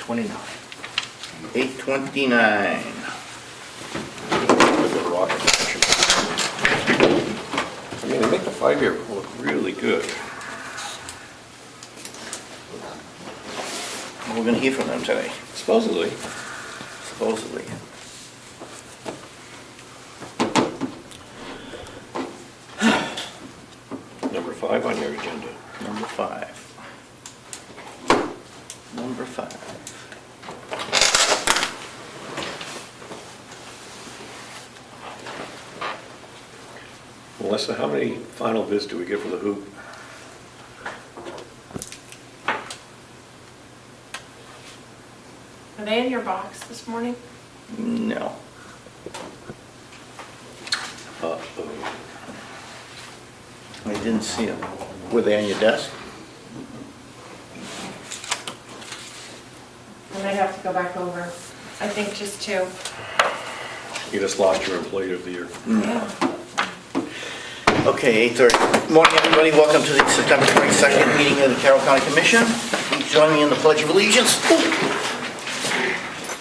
8:29. 8:29. I mean, they make the 5-year look really good. We're going to hear from them today, Supposedly. supposedly. Number 5 on your agenda. Number 5. Number 5. Melissa, how many final bids do we get for the hoop? Are they in your box this morning? No. Uh-oh. I didn't see them. Were they on your desk? I might have to go back over. I think just 2. You just lost your employee of the year. Yeah. Okay, 8:30. Morning, everybody. Welcome to the September 22nd meeting of the Carroll County Commission. Please join me in the Pledge of Allegiance.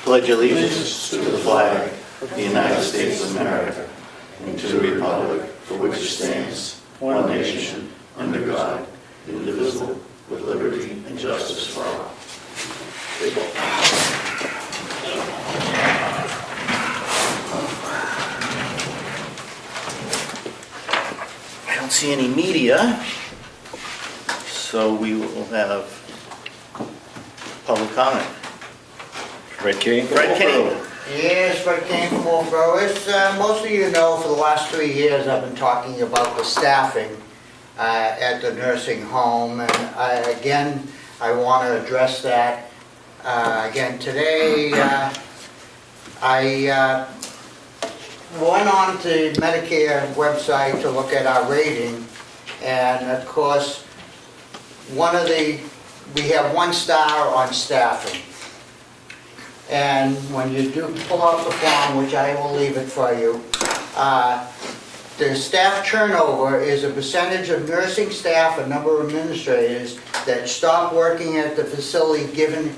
Pledge allegiance to the flag of the United States of America and to the republic for which it stands, one nation, under God, indivisible, with liberty and justice for all. I don't see any media, so we will have public comment. Fred King? Fred King. Yes, Fred King from Wolfboro. As most of you know, for the last 3 years, I've been talking about the staffing at the nursing home. And I want to address that again today. I went on to Medicare website to look at our rating. And of course, we have 1 star on staffing. And when you do pull out the form, which I will leave it for you, the staff turnover is a percentage of nursing staff and number of administrators that stop working at the facility given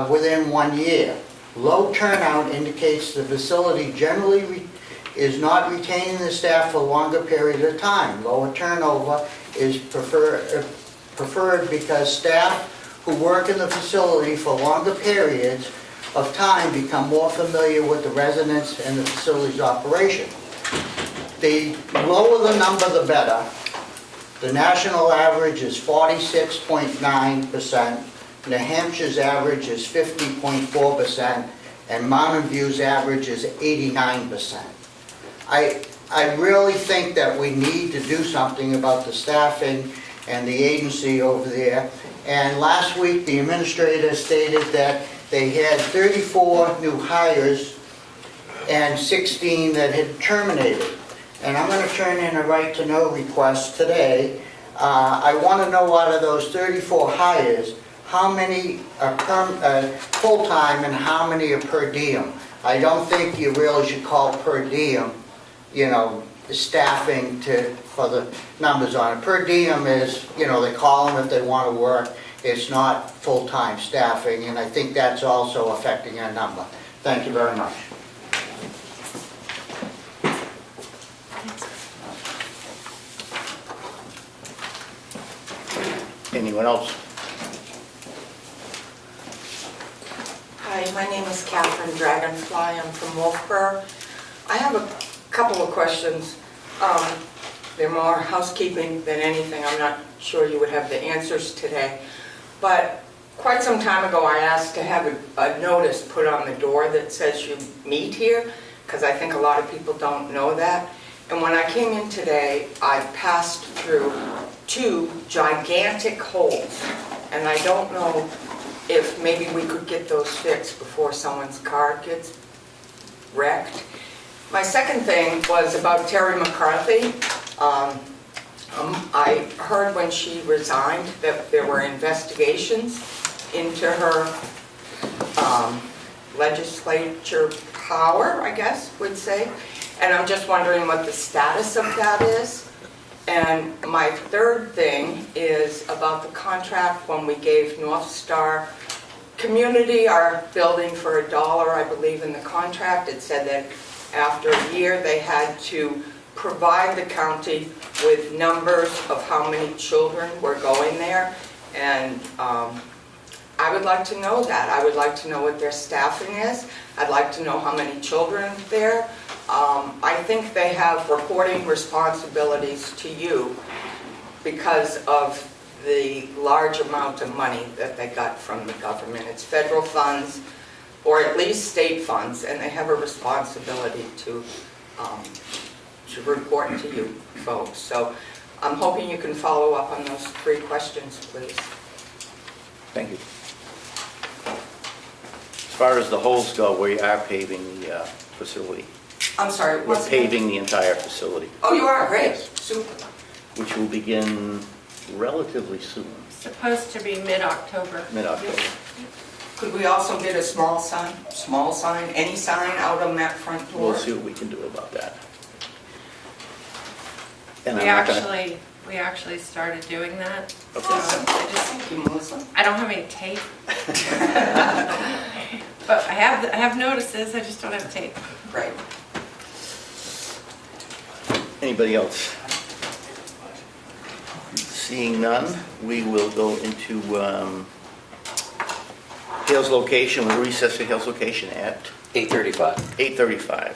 within 1 year. Low turnout indicates the facility generally is not retaining the staff for a longer period of time. Lower turnover is preferred because staff who work in the facility for longer periods of time become more familiar with the residents and the facility's operation. The lower the number, the better. The national average is 46.9%, New Hampshire's average is 50.4%, and Mountain View's average is 89%. I really think that we need to do something about the staffing and the agency over there. And last week, the administrator stated that they had 34 new hires and 16 that had terminated. And I'm going to turn in a right to know request today. I want to know out of those 34 hires, how many are full-time and how many are per diem. I don't think you really should call per diem, staffing for the numbers on it. Per diem is, they call them if they want to work. It's not full-time staffing, and I think that's also affecting our number. Thank you very much. Anyone else? Hi, my name is Catherine Dragonfly. I'm from Wolfboro. I have a couple of questions. They're more housekeeping than anything. I'm not sure you would have the answers today. But quite some time ago, I asked to have a notice put on the door that says you meet here, because I think a lot of people don't know that. And when I came in today, I passed through 2 gigantic holes. And I don't know if maybe we could get those fixed before someone's car gets wrecked. My second thing was about Terry McCarthy. I heard when she resigned that there were investigations into her legislature power, I guess we'd say. And I'm just wondering what the status of that is. And my third thing is about the contract when we gave North Star community are building for $1, I believe, in the contract. It said that after a year, they had to provide the county with numbers of how many children were going there. And I would like to know that. I would like to know what their staffing is. I'd like to know how many children there. I think they have reporting responsibilities to you because of the large amount of money that they got from the government. It's federal funds, or at least state funds, and they have a responsibility to report to you folks. So I'm hoping you can follow up on those 3 questions, please. Thank you. As far as the holes go, we are paving the facility. I'm sorry, We're what's the name? paving the entire facility, Oh, you are? Great. Yes. Super. which will begin relatively soon, Supposed to be mid-October. mid-October. Could we also get a small sign, any sign out on that front door? We'll see what we can do about that. And We I'm not gonna- actually started doing that. Okay. So Awesome. I just, Thank you, Melissa. I don't have any tape. But I have notices, I just don't have tape. Great. Anybody else? Seeing none, we will go into Hales location. We'll recess for Hales location at 8:35. 8:35.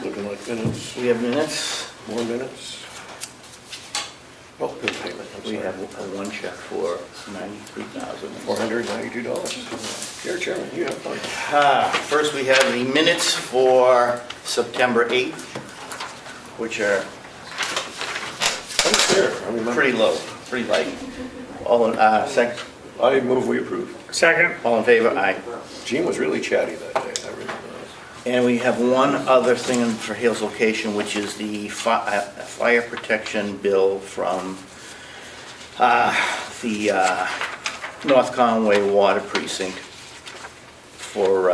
Looking like minutes, We have minutes. more minutes. Oh, bill payment, I'm We sorry. have one check for $93,000. $492. Here, Chairman, you have fun. First, we have the minutes for September 8th, which are Unfair, I remember. pretty low, pretty light. All in, I move we approve. Second. all in favor? Aye. Gene was really chatty that day, I really was. And we have one other thing for Hales location, which is the fire protection bill from the North Conway Water Precinct for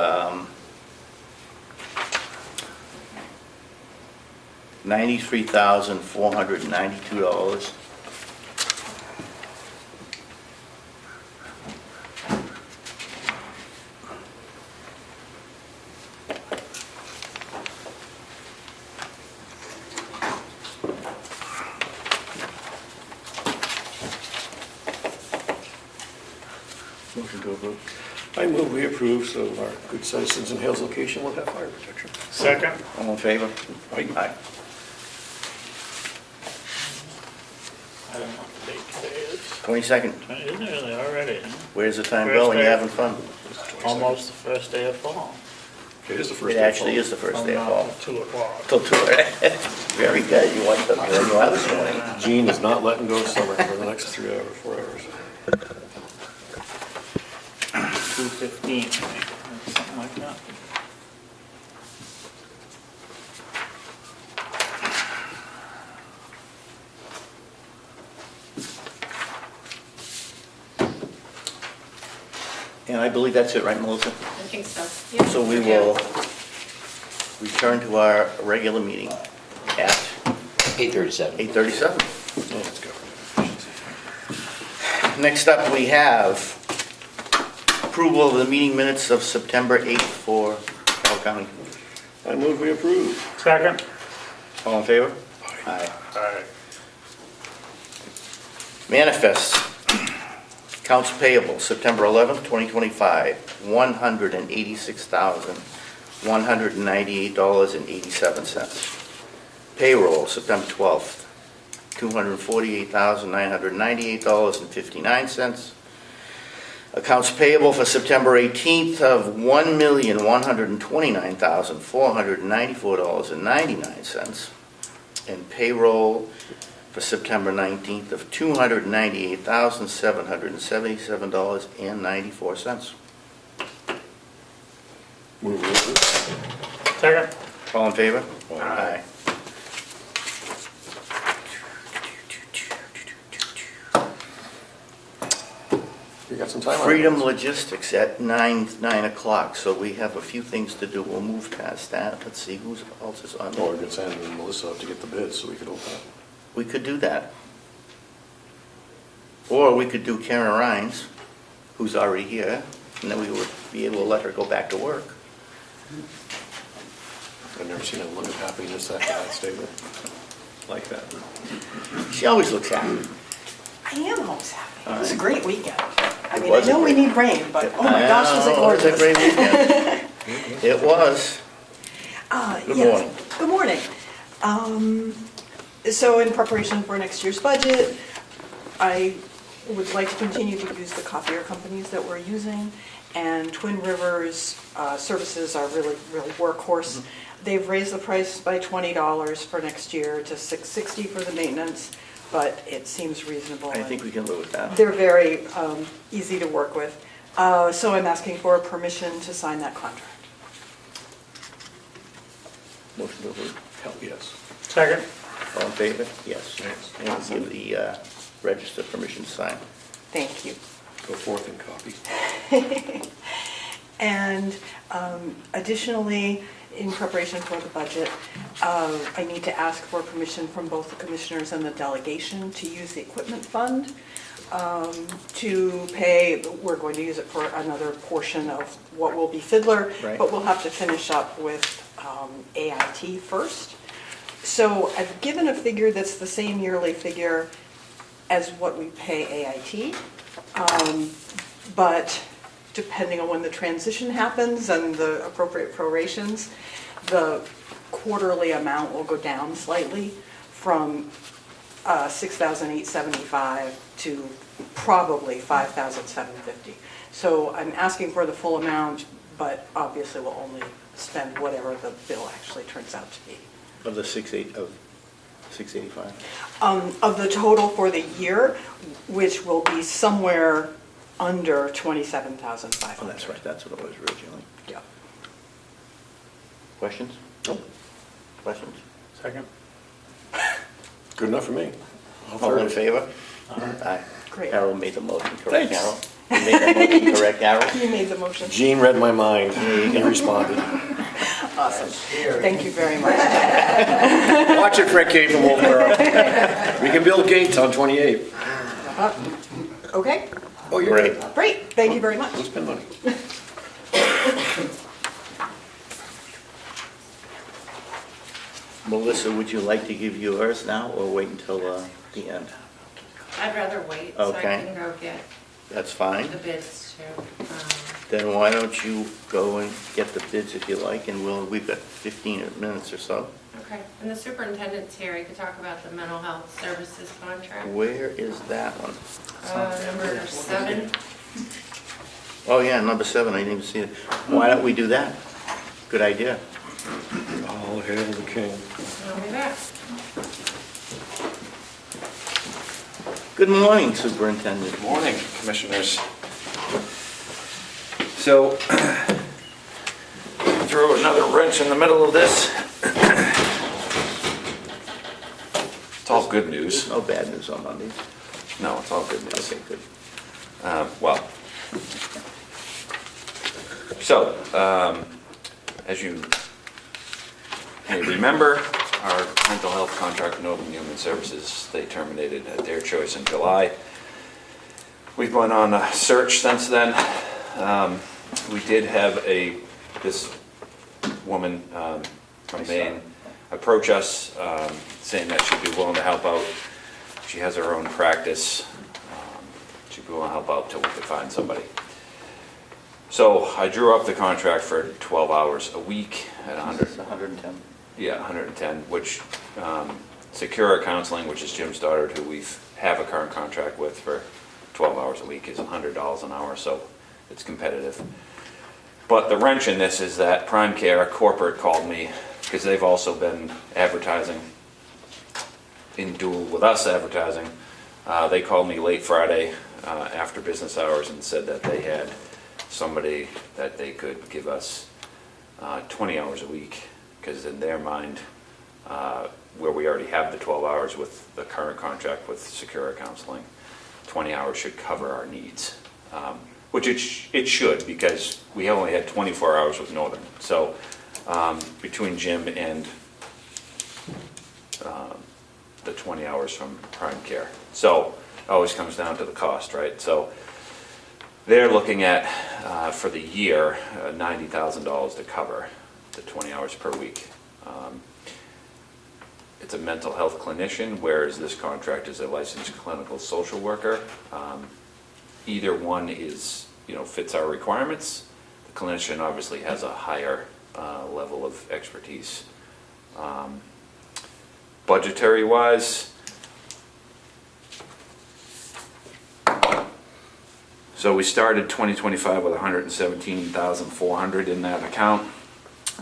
$93,492. Motion to approve. I move we approve, so our good citizens in Hales location will have fire protection. Second. All in favor? Aye. Aye. I don't know what the date today is. 22nd. Isn't it really already? Where's the time First going? You day. having fun? Almost the first day of fall. It is the first It day of actually fall. is the first From day of now fall. till 2 o'clock. Till 2. Very good. You want the, you want this morning. Gene is not letting go of summer for the next 3 hours, 4 hours. 2:15, I think, or something like that. And I believe that's it, right, Melissa? I think so. Yep. So we will return to our regular meeting at 8:37. 8:37. Yeah, it's government efficiency. Next up, we have approval of the meeting minutes of September 8th for Carroll County. I move we approve. Second. All in favor? Aye. Aye. Manifests. Accounts payable, September 11th, 2025, $186,198.87. Payroll, September 12th, $248,998.59. Accounts payable for September 18th of $1,129,494.99. And payroll for September 19th of $298,777.94. Move we approve. Second. All in favor? Aye. You got some time on it? Freedom Logistics at 9 o'clock, so we have a few things to do. We'll move past that. Let's see, who else is on Or there? we could send Melissa up to get the bids so we could open it. We could do that. Or we could do Karen Rhines, who's already here, and then we would be able to let her go back to work. I've never seen a look of happiness after that statement like that. She always looks happy. I am always happy. It was a great weekend. I It mean, I was a know we great- need rain, but oh my gosh, was it gorgeous. It was a great weekend. It was. Good Yes. morning. Good morning. So in preparation for next year's budget, I would like to continue to use the copier companies that we're using, and Twin Rivers services are really workhorse. They've raised the price by $20 for next year to $660 for the maintenance, but it seems reasonable. I think we can live with that. They're very easy to work with. So I'm asking for permission to sign that contract. Motion to approve. Hell, yes. Second. All in favor? Yes. Yes. And we'll give the register permission to sign. Thank you. Go forth and copy. And additionally, in preparation for the budget, I need to ask for permission from both the commissioners and the delegation to use the equipment fund to pay. We're going to use it for another portion of what will be Fiddler, Right. but we'll have to finish up with AIT first. So I've given a figure that's the same yearly figure as what we pay AIT, but depending on when the transition happens and the appropriate prorations, the quarterly amount will go down slightly from $6,875 to probably $5,750. So I'm asking for the full amount, but obviously we'll only spend whatever the bill actually turns out to be. Of the 685. Of the total for the year, which will be somewhere under $27,500. Oh, that's right, that's what it was originally. Yeah. Questions? Nope. Questions? Second. Good enough for me. All in favor? Aye. Great. Carol made the motion, correct, Thanks. Carol? You made that motion, correct, Carol? You made the motion. Gene read my mind. He responded. Awesome. Thank you very much. Watch it, Fred K. from Wolfboro. We can build gates on 28. Okay, Oh, you're Great. right. great. Thank you very much. We'll spend money. Melissa, would you like to give yours now, or wait until the end? I'd rather wait so I Okay. can go get That's fine. the bids too. Then why don't you go and get the bids if you like, and we've got 15 minutes or so. Okay, and the superintendent's here, he could talk about the mental health services contract. Where is that one? Number 7. Oh, yeah, number 7, I didn't even see it. Why don't we do that? Good idea. All hail the king. I'll be back. Good morning, Superintendent. Good morning, Commissioners. So, throw another wrench in the middle of this. It's all good news. No bad news on Mondays. No, it's all good news. Okay, good. As you may remember, our mental health contract with Open Human Services, they terminated at their choice in July. We've gone on a search since then. We did have this woman from Maine approach us saying that she'd be willing to help out. She has her own practice. She'd be willing to help out till we could find somebody. So I drew up the contract for 12 hours a week at 100. It's 110. Yeah, 110, which Secura Counseling, which is Jim Stoddard, who we have a current contract with for 12 hours a week, is $100 an hour, so it's competitive. But the wrench in this is that Prime Care corporate called me, because they've also been advertising in dual with us advertising. They called me late Friday after business hours and said that they had somebody that they could give us 20 hours a week, because in their mind, where we already have the 12 hours with the current contract with Secura Counseling, 20 hours should cover our needs, which it should, because we only had 24 hours with Northern. So between Jim and the 20 hours from Prime Care. So always comes down to the cost, right? So they're looking at, for the year, $90,000 to cover the 20 hours per week. It's a mental health clinician, whereas this contract is a licensed clinical social worker. Either one is, fits our requirements. The clinician obviously has a higher level of expertise. Budgetary wise, so we started 2025 with $117,400 in that account,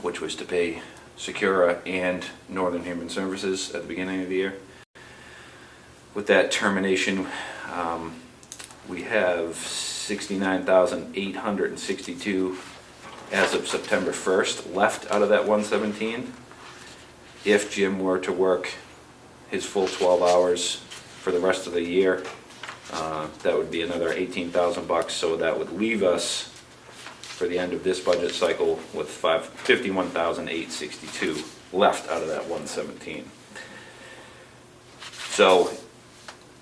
which was to pay Secura and Northern Human Services at the beginning of the year. With that termination, we have $69,862 as of September 1st left out of that 117. If Jim were to work his full 12 hours for the rest of the year, that would be another $18,000, so that would leave us for the end of this budget cycle with $51,862 left out of that 117. So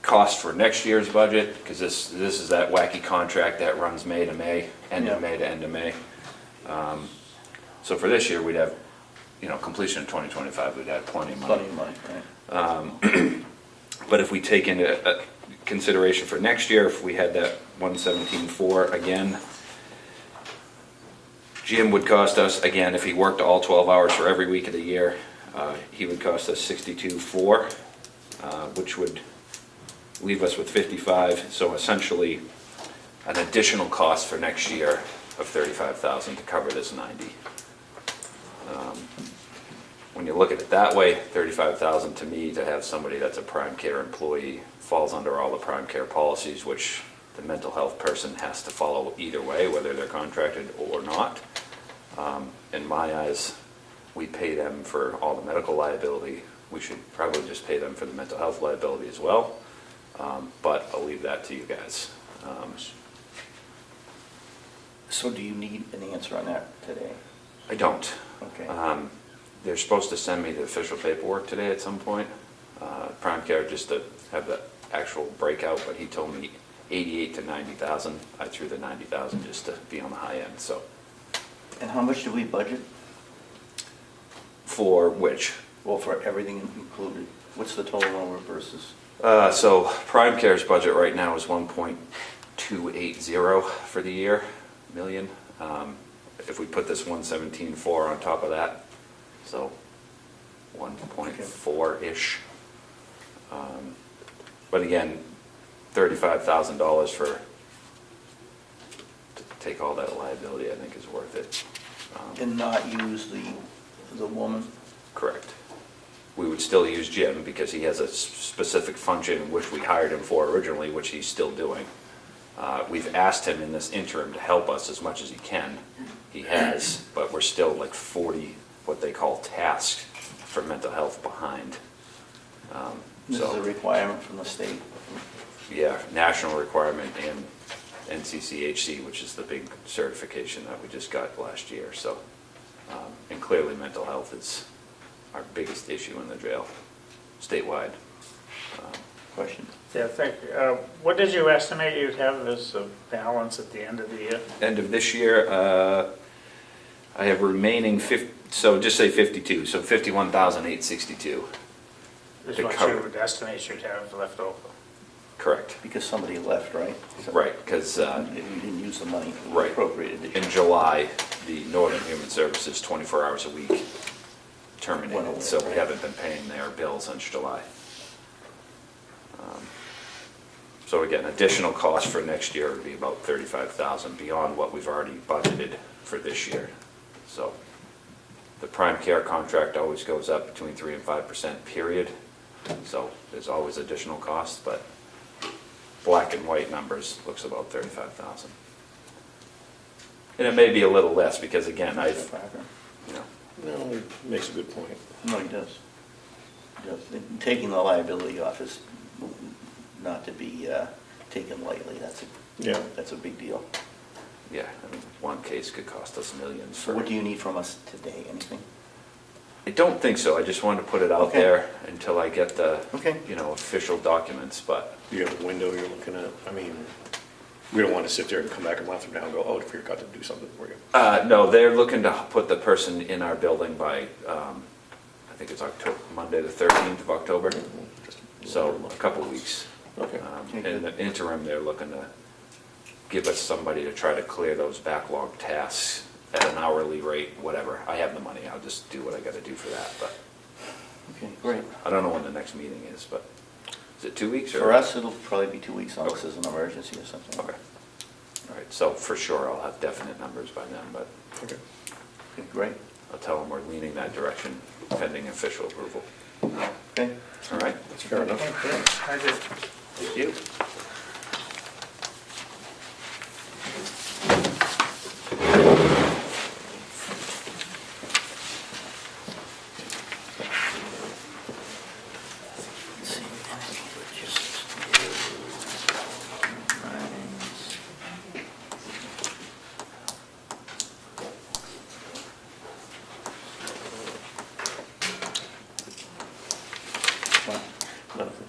cost for next year's budget, because this is that wacky contract that runs May to May, end of May to end of May. So for this year, we'd have, completion in 2025, we'd have plenty of money. Plenty of money, right. But if we take into consideration for next year, if we had that 117.4 again, Jim would cost us, again, if he worked all 12 hours for every week of the year, he would cost us 62.4, which would leave us with 55. So essentially, an additional cost for next year of $35,000 to cover this 90. When you look at it that way, $35,000 to me to have somebody that's a prime care employee falls under all the prime care policies, which the mental health person has to follow either way, whether they're contracted or not. In my eyes, we pay them for all the medical liability. We should probably just pay them for the mental health liability as well. But I'll leave that to you guys. So do you need an answer on that today? I don't. Okay. They're supposed to send me the official paperwork today at some point. Prime care just to have the actual breakout, but he told me 88 to 90,000. I threw the 90,000 just to be on the high end. So And how much do we budget? for which? Well, for everything included. What's the total number versus? So Prime Care's budget right now is 1.280 for the year, million. If we put this 117.4 on top of that, so 1.4-ish. But again, $35,000 to take all that liability, I think is worth it. And not use the woman? Correct. We would still use Jim because he has a specific function which we hired him for originally, which he's still doing. We've asked him in this interim to help us as much as he can. He has, but we're still like 40, what they call tasks for mental health behind. This is a requirement from the state. Yeah, national requirement and NCCHC, which is the big certification that we just got last year. So, and clearly mental health is our biggest issue in the jail, statewide. Question? Yeah, thank you. What did you estimate you'd have as a balance at the end of the year? End of this year, I have remaining so just say 52, so 51,862. Is To what cover. you would estimate you'd have left over? Correct. Because somebody left, right? Right, because We didn't use the money we Right. appropriated this in year. July, the Northern Human Services 24 hours a week Went terminated, away, so we right. haven't been paying their bills since July. So again, additional cost for next year would be about $35,000 beyond what we've already budgeted for this year. So the prime care contract always goes up between 3 and 5%, period. So there's always additional costs, but black and white numbers looks about $35,000. And it may be a little less because again, No, he makes a good point. No, he does. He does. And taking the liability off is not to be taken lightly. That's a big deal. Yeah, I mean, one case could cost us millions. So what do you need from us today? Anything? I don't think so. I just wanted to put it out Okay. there until I get the, Okay. official documents, but Do you have a window you're looking at? I mean, we don't want to sit there and come back a month from now and go, oh, I forgot to do something for you. No, they're looking to put the person in our building by, I think it's Monday, the 13th of October, Just so a couple weeks. Okay. In the interim, they're looking to give us somebody to try to clear those backlog tasks at an hourly rate, whatever. I have the money, I'll just do what I gotta do for that, but Okay, great. I don't know when the next meeting is, but is it 2 weeks or? For us, it'll probably be 2 weeks unless there's an emergency or something. Okay. All right, so for sure I'll have definite numbers by then, but Okay. Okay, great. I'll tell them we're leaning that direction pending official approval. Okay. All right? That's fair enough. Thank you. Let's see, energy Nothing.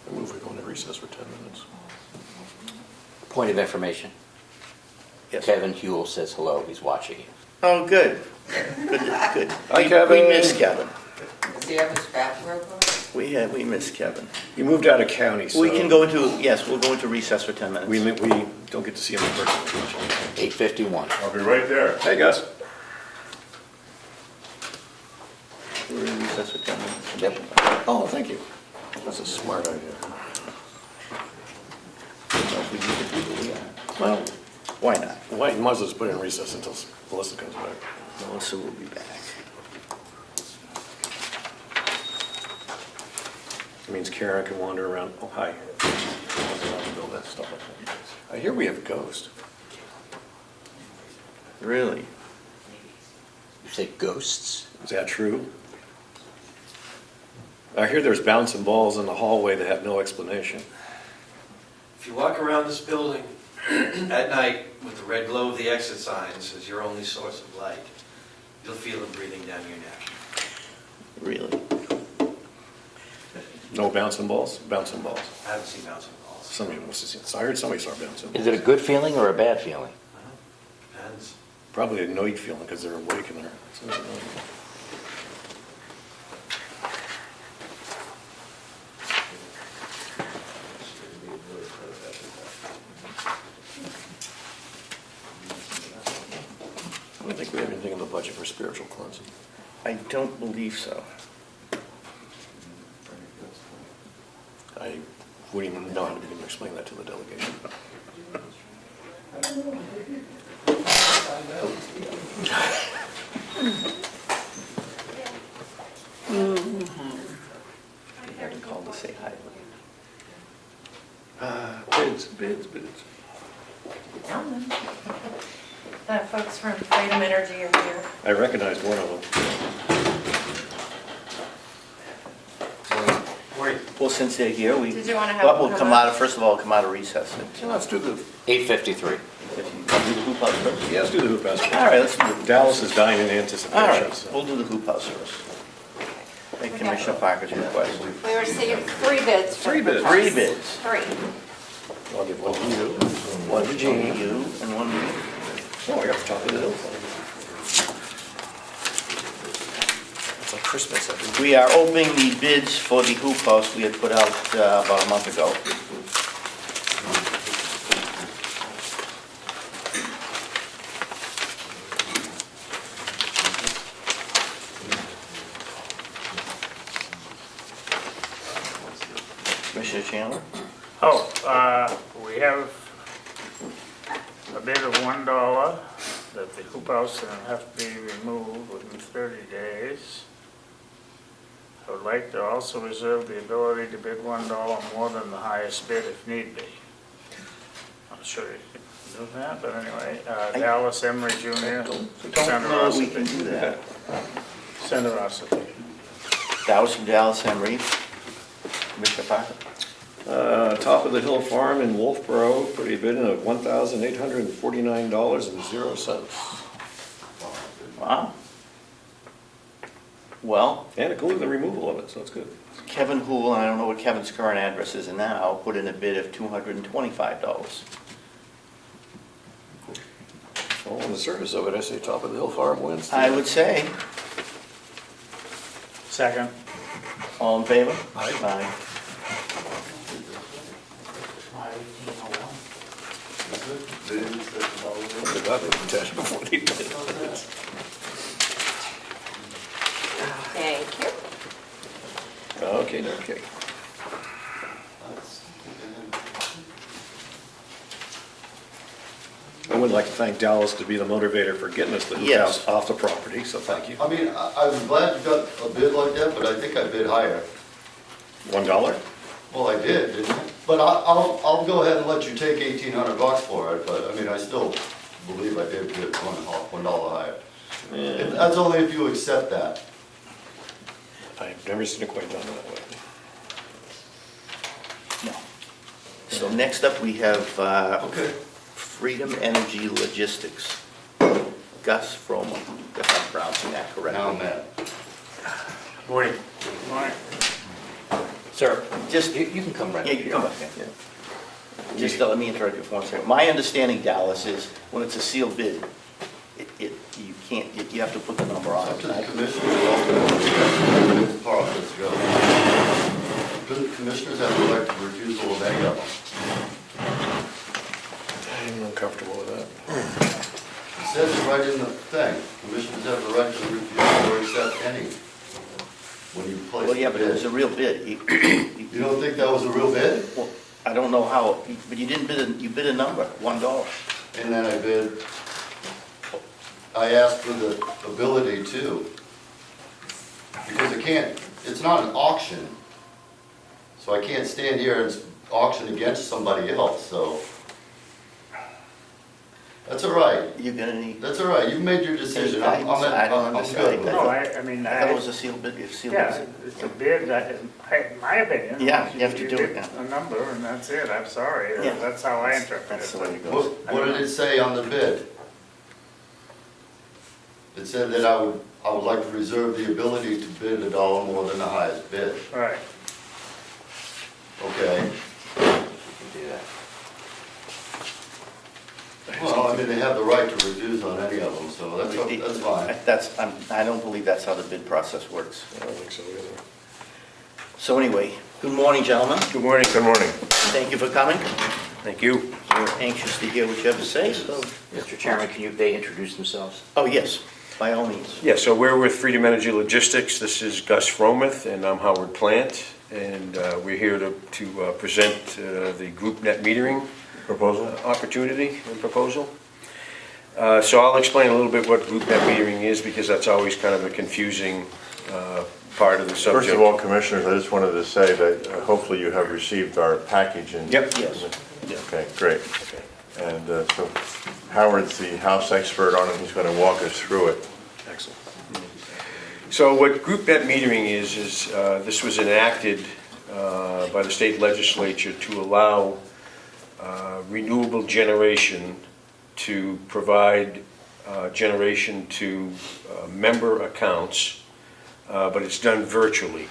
I move we go into recess for 10 minutes. Point of information. Yes. Kevin Huell says hello, he's watching you. Oh, good. Good, good. Hi, We Kevin. miss Kevin. Does he have his bathrobe on? We miss Kevin. You moved out of county, so. We can go into, yes, we'll go into recess for 10 minutes. We don't get to see him in person. 8:51. I'll be right there. Hey, Gus. We're in recess for 10 minutes. Yep. Oh, thank you. That's a smart idea. If we need to do the, Well, why not? why, might as well just put it in recess until Melissa comes back. Melissa will be back. It means Karen can wander around, oh, hi. Wander around the building, stuff like that. I hear we have a ghost. Really? You say ghosts? Is that true? I hear there's bouncing balls in the hallway that have no explanation. If you walk around this building at night with the red glow of the exit signs as your only source of light, you'll feel them breathing down your neck. Really? No bouncing balls? Bouncing balls. I haven't seen bouncing balls. Somebody must have seen, I heard somebody saw bouncing balls. Is it a good feeling or a bad feeling? Depends. Probably a annoyed feeling because they're awake and they're. I don't think we have anything in the budget for spiritual cleansing. I don't believe so. I wouldn't even know how to begin to explain that to the delegation. I had to call to say hi. Bids. The folks from Freedom Energy are here. I recognized one of them. Well, since they're here, we. Did you wanna have Well, them we'll come come up? out of, first of all, come out of recess. So let's do the, 8:53. If you want to do the hoop house first? yeah, let's do the hoop house. All right, let's do the. Dallas is dying in anticipation. All right, so- we'll do the hoop house first. Make Commissioner Parker's request. We received 3 bids. for Three bids. the house. 3 bids. 3. I'll give one to you. One for Jeannie, you, and one for me. Oh, I got the top of the hill. It's like Christmas every We are opening the bids for the hoop house we had put out about a month ago. Commissioner Chandler? We have a bid of $1 that the hoop house will have to be removed within 30 days. I would like to also reserve the ability to bid $1 more than the highest bid if need be. I'm sure you can do that, but anyway, Dallas Emery Jr. Don't know we can do that. Generosity. That was from Dallas Emery. Commissioner Parker? Top of the Hill Farm in Wolfboro, put a bid in of $1,849.00. Wow. Well, And including the removal of it, so it's good. Kevin Hool, I don't know what Kevin's current address is now, put in a bid of $225. Well, on the surface of it, I say Top of the Hill Farm wins. I would say, Second. all in favor? Aye. They got it attached before they did it. Thank you. Okay. I would like to thank Dallas to be the motivator for getting us the hoop Yes. house off the property, so thank you. I mean, I'm glad you got a bid like that, but I think I bid higher. $1? Well, I did, didn't I? But I'll go ahead and let you take $1,800 for it, but I mean, I still believe I did bid $1 higher. That's only if you accept that. I've never seen it quite done that way. No. So next up, we have Okay. Freedom Energy Logistics. Gus Fromo, if I'm pronouncing that Now, correctly. man. Morning. Sir, Just, you can come right yeah, up you here. come up here. Just let me interrupt you for 1 second. My understanding, Dallas, is when it's a sealed bid, you can't, you have to put the number on Up to the it. commissioners, ultimately, this process goes. The commissioners have the right to refusal of any of them. I'm uncomfortable with that. It says it right in the thing, commissioners have the right to refuse or accept any when you place Well, yeah, the but it was a bid. real bid. You don't think that was a real bid? Well, I don't know how, but you didn't bid, you bid a number, $1. And then I asked for the ability to, because it's not an auction, so I can't stand here and auction against somebody else, so. That's all right, You're gonna need, that's all right, you've made your decision, I'm I don't good understand. with No, it. I mean, I thought it was a sealed bid, yeah, it's a bid, in my opinion. Yeah, you have to do it, bid yeah. a number and that's it, I'm sorry, Yeah. that's how I interpret That's it. the way it What, goes. what did it say on the bid? It said that I would like to reserve the ability to bid $1 more than the highest bid, Right. okay? Do that. Well, I mean, they have the right to refuse on any of them, so that's fine. I don't believe that's how the bid process works. I don't think so either. So anyway, good morning, gentlemen. Good morning. Good morning. Thank you for coming. Thank you. We're anxious to hear what you have to say, so. Mr. Chairman, they introduce themselves? Oh, yes, by all means. Yeah, so we're with Freedom Energy Logistics. This is Gus Fromuth, and I'm Howard Plant. And we're here to present the group net metering proposal, opportunity and proposal. So I'll explain a little bit what group net metering is, because that's always kind of a confusing part of the subject. First of all, Commissioners, I just wanted to say that hopefully you have received our package. And Yep. Yes. Okay, great. And so Howard's the house expert on it. He's going to walk us through it. Excellent. So what group net metering is this was enacted by the state legislature to allow renewable generation to provide generation to member accounts, but it's done virtually.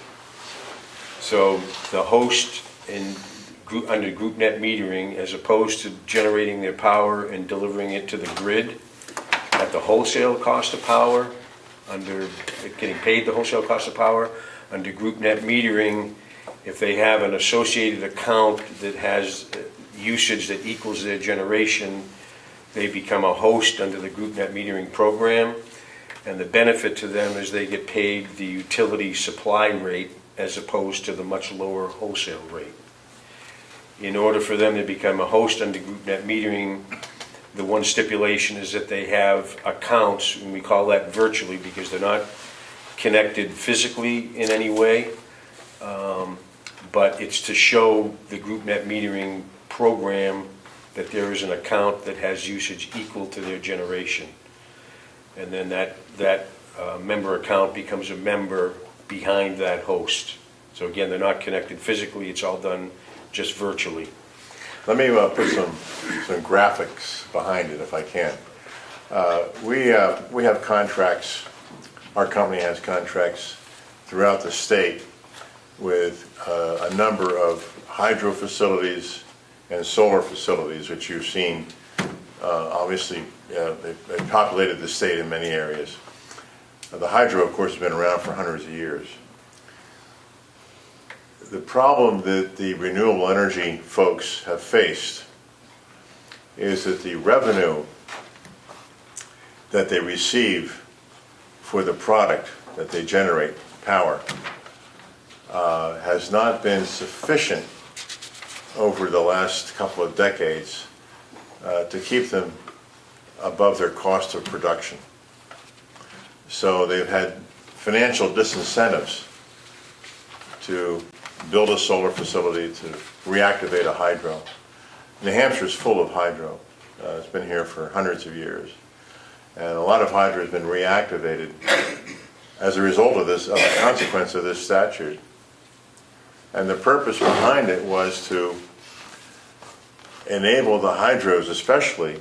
So the host under group net metering, as opposed to generating their power and delivering it to the grid at the wholesale cost of power, under getting paid the wholesale cost of power, under group net metering, if they have an associated account that has usage that equals their generation, they become a host under the group net metering program. And the benefit to them is they get paid the utility supply rate as opposed to the much lower wholesale rate. In order for them to become a host under group net metering, the one stipulation is that they have accounts, and we call that virtually because they're not connected physically in any way. But it's to show the group net metering program that there is an account that has usage equal to their generation. And then that member account becomes a member behind that host. So again, they're not connected physically, it's all done just virtually. Let me put some graphics behind it if I can. We have contracts, our company has contracts throughout the state with a number of hydro facilities and solar facilities, which you've seen. Obviously, they've populated the state in many areas. The hydro, of course, has been around for hundreds of years. The problem that the renewable energy folks have faced is that the revenue that they receive for the product that they generate, power, has not been sufficient over the last couple of decades to keep them above their cost of production. So they've had financial disincentives to build a solar facility, to reactivate a hydro. New Hampshire's full of hydro. It's been here for hundreds of years. And a lot of hydro has been reactivated as a result of this, of the consequence of this statute. And the purpose behind it was to enable the hydros especially,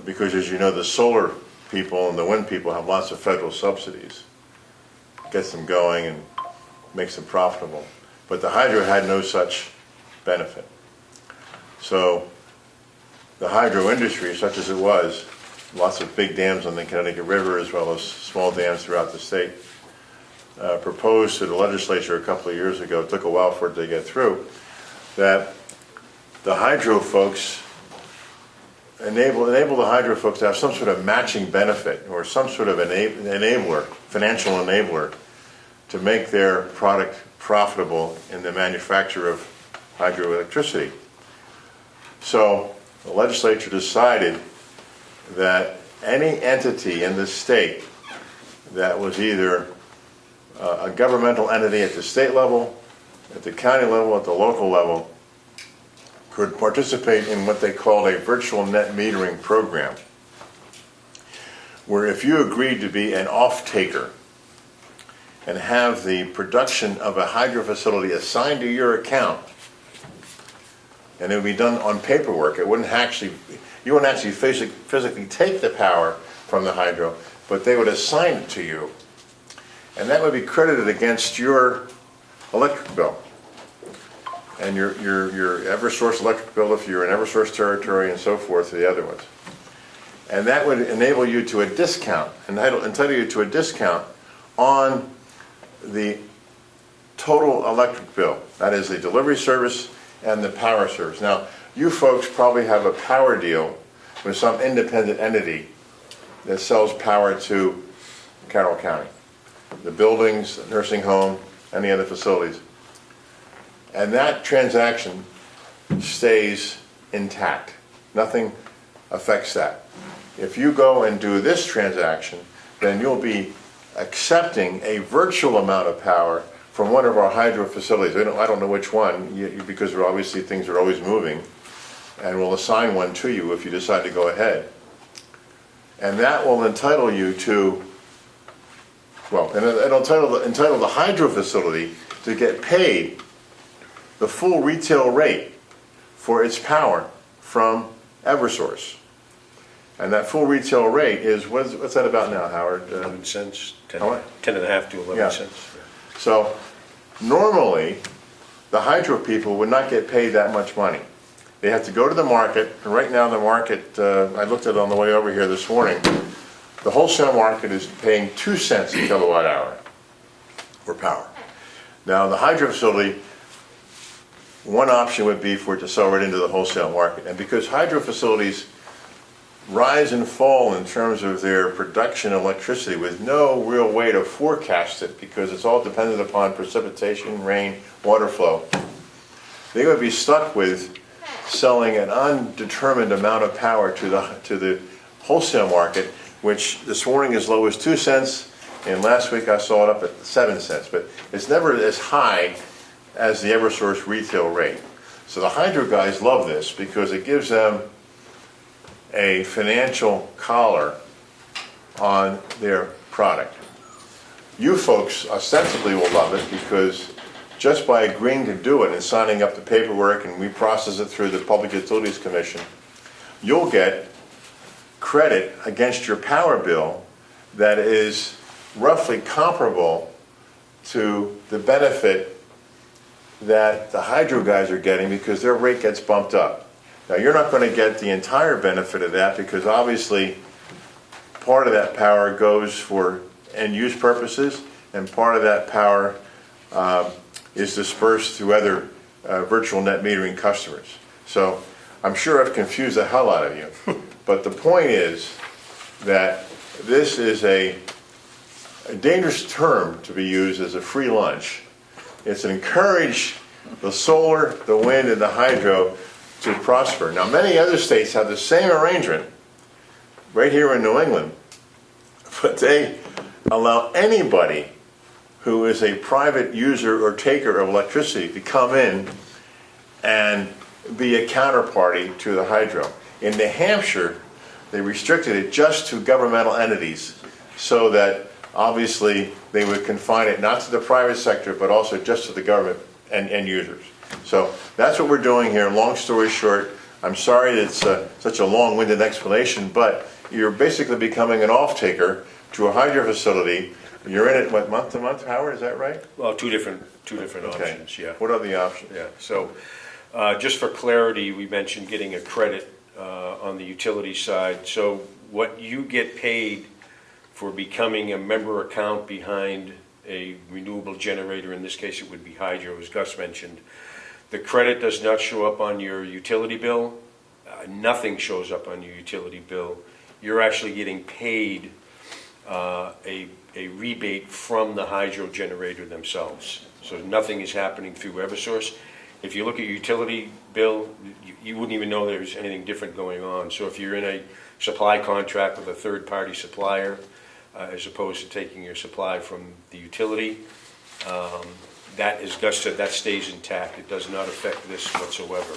because as you know, the solar people and the wind people have lots of federal subsidies. Gets them going and makes them profitable. But the hydro had no such benefit. So the hydro industry, such as it was, lots of big dams on the Connecticut River as well as small dams throughout the state, proposed to the legislature a couple of years ago, it took a while for it to get through, that the hydro folks enable the hydro folks to have some sort of matching benefit or some sort of enabler, financial enabler, to make their product profitable in the manufacture of hydroelectricity. So the legislature decided that any entity in the state that was either a governmental entity at the state level, at the county level, at the local level, could participate in what they called a virtual net metering program, where if you agreed to be an off-taker and have the production of a hydro facility assigned to your account, and it would be done on paperwork, it wouldn't actually, you wouldn't actually physically take the power from the hydro, but they would assign it to you. And that would be credited against your electric bill. And your Eversource electric bill if you're in Eversource territory and so forth to the other ones. And that would enable you to a discount, entitle you to a discount on the total electric bill. That is the delivery service and the power service. Now, you folks probably have a power deal with some independent entity that sells power to Carroll County. The buildings, the nursing home, any other facilities. And that transaction stays intact. Nothing affects that. If you go and do this transaction, then you'll be accepting a virtual amount of power from one of our hydro facilities. I don't know which one, because obviously things are always moving, and we'll assign one to you if you decide to go ahead. And that will entitle you to, well, and it'll entitle the hydro facility to get paid the full retail rate for its power from Eversource. And that full retail rate is, what's that about now, Howard? 11 cents, 10 How much? 10.5 to 11 Yeah. cents. So normally, the hydro people would not get paid that much money. They have to go to the market, and right now the market, I looked at it on the way over here this morning, the wholesale market is paying 2 cents a kilowatt hour for power. Now the hydro facility, one option would be for it to sell right into the wholesale market. And because hydro facilities rise and fall in terms of their production of electricity with no real way to forecast it, because it's all dependent upon precipitation, rain, water flow, they would be stuck with selling an undetermined amount of power to the wholesale market, which this morning is low as 2 cents, and last week I saw it up at 7 cents, but it's never as high as the Eversource retail rate. So the hydro guys love this because it gives them a financial collar on their product. You folks ostensibly will love it because just by agreeing to do it and signing up the paperwork, and we process it through the Public Utilities Commission, you'll get credit against your power bill that is roughly comparable to the benefit that the hydro guys are getting because their rate gets bumped up. Now, you're not going to get the entire benefit of that because obviously part of that power goes for end-use purposes, and part of that power is dispersed through other virtual net metering customers. So I'm sure I've confused the hell out of you, but the point is that this is a dangerous term to be used as a free lunch. It's to encourage the solar, the wind, and the hydro to prosper. Now, many other states have the same arrangement right here in New England, but they allow anybody who is a private user or taker of electricity to come in and be a counterparty to the hydro. In New Hampshire, they restricted it just to governmental entities so that obviously they would confine it not to the private sector but also just to the government and end users. So that's what we're doing here. Long story short, I'm sorry it's such a long-winded explanation, but you're basically becoming an off-taker to a hydro facility. You're in it, what, month to month, Howard, is that right? Well, two different Okay. options, yeah. What are the options? Yeah, so just for clarity, we mentioned getting a credit on the utility side. So what you get paid for becoming a member account behind a renewable generator, in this case it would be hydro, as Gus mentioned, the credit does not show up on your utility bill. Nothing shows up on your utility bill. You're actually getting paid a rebate from the hydro generator themselves. So nothing is happening through Eversource. If you look at your utility bill, you wouldn't even know there's anything different going on. So if you're in a supply contract with a third-party supplier, as opposed to taking your supply from the utility, that, as Gus said, that stays intact. It does not affect this whatsoever.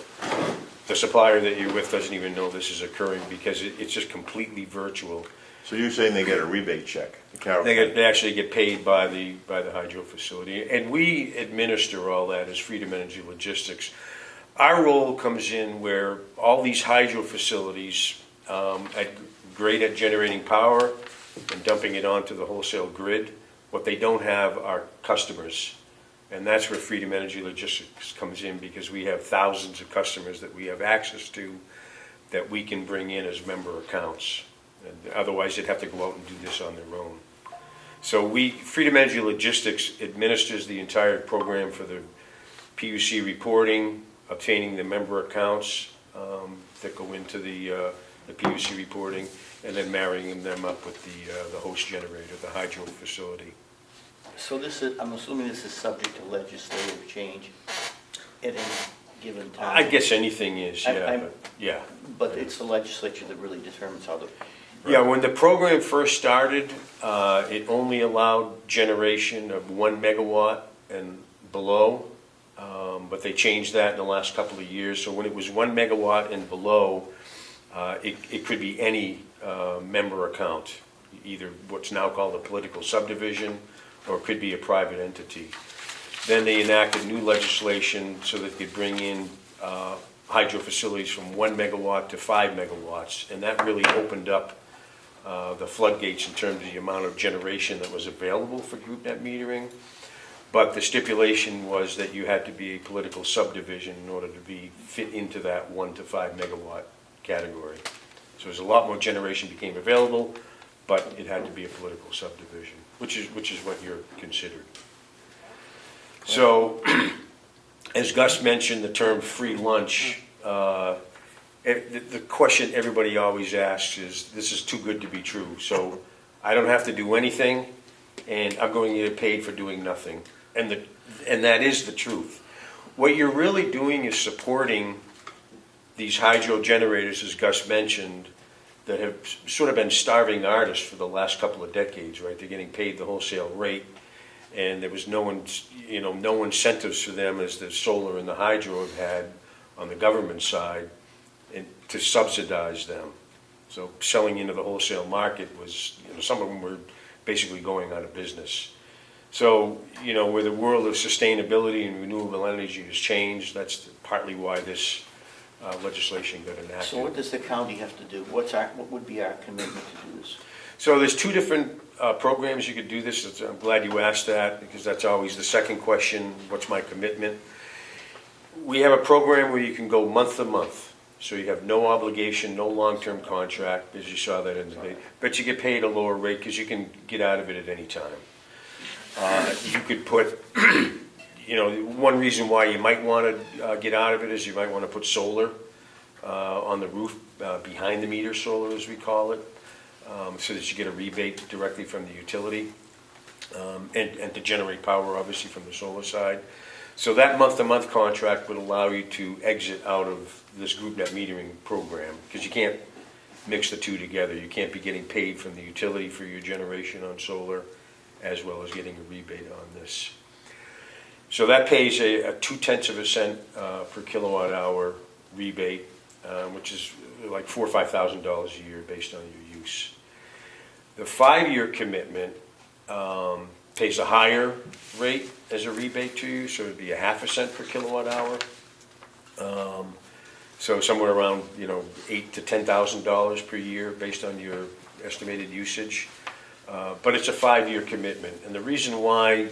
The supplier that you're with doesn't even know this is occurring because it's just completely virtual. So you're saying they get a rebate check? They actually get paid by the hydro facility, and we administer all that as Freedom Energy Logistics. Our role comes in where all these hydro facilities great at generating power and dumping it onto the wholesale grid. What they don't have are customers, and that's where Freedom Energy Logistics comes in, because we have thousands of customers that we have access to that we can bring in as member accounts. And otherwise, they'd have to go out and do this on their own. So Freedom Energy Logistics administers the entire program for the PUC reporting, obtaining the member accounts that go into the PUC reporting, and then marrying them up with the host generator, the hydro facility. So this is, I'm assuming this is subject to legislative change at any given time? I guess anything is, yeah. But it's the legislature that really determines how the... Yeah, when the program first started, it only allowed generation of 1 megawatt and below, but they changed that in the last couple of years. So when it was 1 megawatt and below, it could be any member account, either what's now called a political subdivision, or it could be a private entity. Then they enacted new legislation so that they could bring in hydro facilities from 1 megawatt to 5 megawatts, and that really opened up the floodgates in terms of the amount of generation that was available for group net metering. But the stipulation was that you had to be a political subdivision in order to be fit into that 1 to 5 megawatt category. So as a lot more generation became available, but it had to be a political subdivision, which is what you're considered. So, as Gus mentioned, the term free lunch, the question everybody always asks is, this is too good to be true. So I don't have to do anything, and I'm going to get paid for doing nothing. And that is the truth. what you're really doing is supporting these hydro generators, as Gus mentioned, that have sort of been starving artists for the last couple of decades, right? They're getting paid the wholesale rate, and there was no incentives for them as the solar and the hydro have had on the government side to subsidize them. So selling into the wholesale market was, some of them were basically going out of business. So, where the world of sustainability and renewable energy has changed, that's partly why this legislation got enacted. So what does the county have to do? What would be our commitment to do this? So there's two different programs you could do this. I'm glad you asked that, because that's always the second question, what's my commitment? We have a program where you can go month to month. So you have no obligation, no long-term contract, as you saw that in the debate, but you get paid a lower rate because you can get out of it at any time. You could put, one reason why you might want to get out of it is you might want to put solar on the roof, behind the meter solar, as we call it, so that you get a rebate directly from the utility, and to generate power, obviously, from the solar side. So that month-to-month contract would allow you to exit out of this group net metering program, because you can't mix the two together. You can't be getting paid from the utility for your generation on solar, as well as getting a rebate on this. So that pays a 0.2 cents per kilowatt hour rebate, which is like $4,000 or $5,000 a year based on your use. The 5-year commitment pays a higher rate as a rebate to you, so it'd be 0.5 cents per kilowatt hour. So somewhere around $8,000 to $10,000 per year based on your estimated usage. But it's a 5-year commitment, and the reason why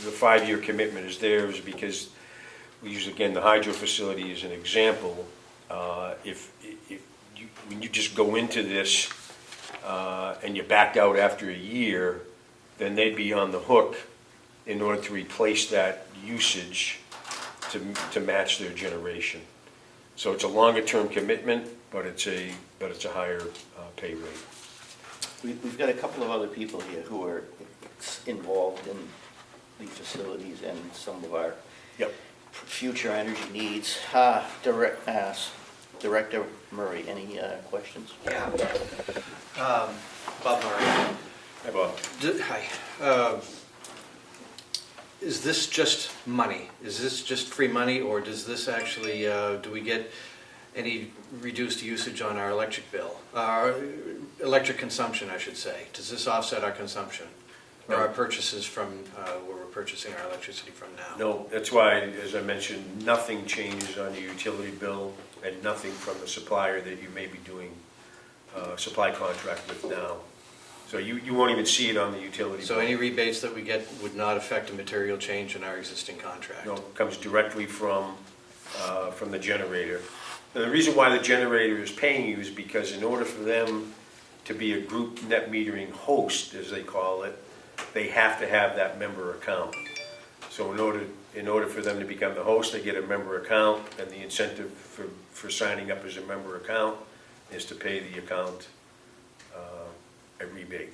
the 5-year commitment is there is because we use, again, the hydro facility as an example. When you just go into this and you back out after a year, then they'd be on the hook in order to replace that usage to match their generation. So it's a longer-term commitment, but it's a higher pay rate. We've got a couple of other people here who are involved in the facilities and some of our future energy needs. Director Murray, any questions? Yeah. Bob Murray. Hi, Bob. Hi. Is this just money? Is this just free money, or does this actually, do we get any reduced usage on our electric bill? Our electric consumption, I should say. Does this offset our consumption? Or our purchases from, where we're purchasing our electricity from now? No, that's why, as I mentioned, nothing changes on your utility bill and nothing from the supplier that you may be doing supply contract with now. So you won't even see it on the utility So bill. any rebates that we get would not affect a material change in our existing contract? No, it comes directly from the generator. And the reason why the generator is paying you is because in order for them to be a group net metering host, as they call it, they have to have that member account. So in order for them to become the host, they get a member account, and the incentive for signing up as a member account is to pay the account a rebate.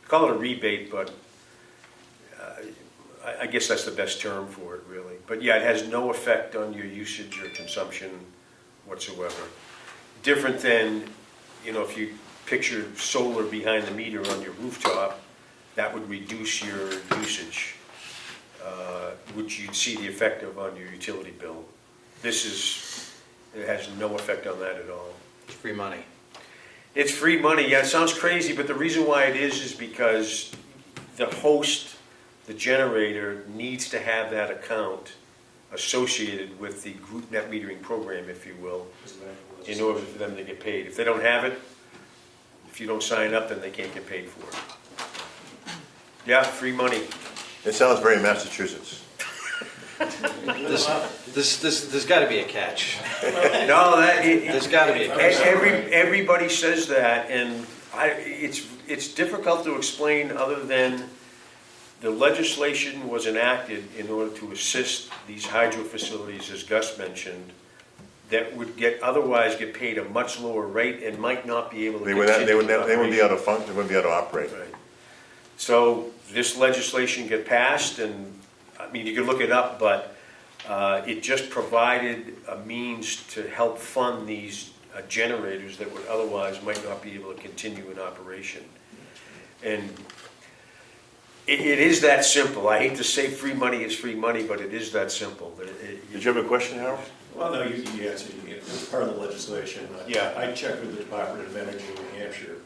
Call it a rebate, but I guess that's the best term for it, really. But yeah, it has no effect on your usage or consumption whatsoever. Different than, if you picture solar behind the meter on your rooftop, that would reduce your usage, which you'd see the effect of on your utility bill. It has no effect on that at all. It's free money. It's free money. Yeah, it sounds crazy, but the reason why it is because the host, the generator, needs to have that account associated with the group net metering program, if you will, in order for them to get paid. If they don't have it, if you don't sign up, then they can't get paid for it. Yeah, free money. It sounds very Massachusetts. There's got to be a catch. No, There's got to be a catch. Everybody says that, and it's difficult to explain other than the legislation was enacted in order to assist these hydro facilities, as Gus mentioned, that would otherwise get paid a much lower rate and might not be able to continue. They wouldn't be able to function, they wouldn't be able to operate. Right. So this legislation get passed, and I mean, you can look it up, but It just provided a means to help fund these generators that would otherwise might not be able to continue in operation. And it is that simple. I hate to say free money is free money, but it is that simple. Did you have a question, Harold? Well, no, you answered it. It's part of the legislation. Yeah. I checked with the Department of Energy in New Hampshire.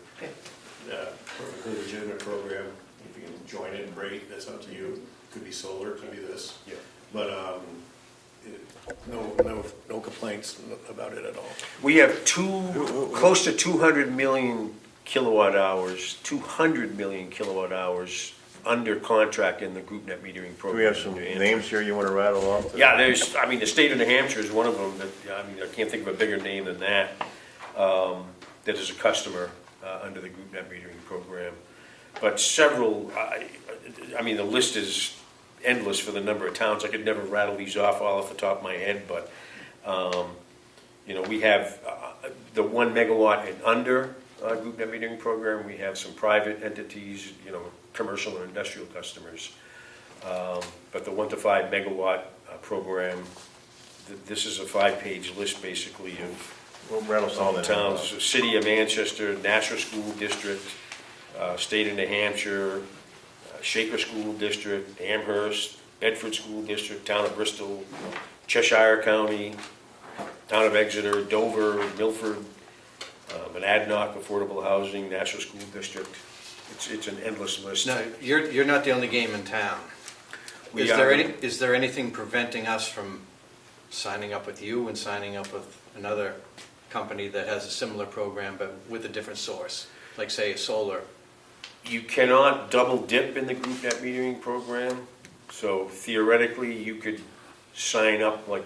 Perfectly legitimate program. If you can join it, great. That's up to you. Could be solar, could be this. Yeah. But no complaints about it at all. We have close to 200 million kilowatt hours, 200 million kilowatt hours under contract in the group net metering Do program. we have some names here you want to rattle off? Yeah, the state of New Hampshire is one of them, I can't think of a bigger name than that, that is a customer under the group net metering program. But several, the list is endless for the number of towns. I could never rattle these off all off the top of my head, but, we have the 1 megawatt and under group net metering program. We have some private entities, commercial and industrial customers. But the 1 to 5 megawatt program, this is a 5-page list basically of We'll rattle some of them towns. off. City of Manchester, Nashua School District, State of New Hampshire, Shaker School District, Amherst, Bedford School District, Town of Bristol, Cheshire County, Town of Exeter, Dover, Milford, Monadnock, Affordable Housing, Nashua School District. It's an endless list. No, you're not the only game in town. Is there anything preventing us from signing up with you and signing up with another company that has a similar program but with a different source, like say a solar? You cannot double dip in the group net metering program. So theoretically, you could sign up like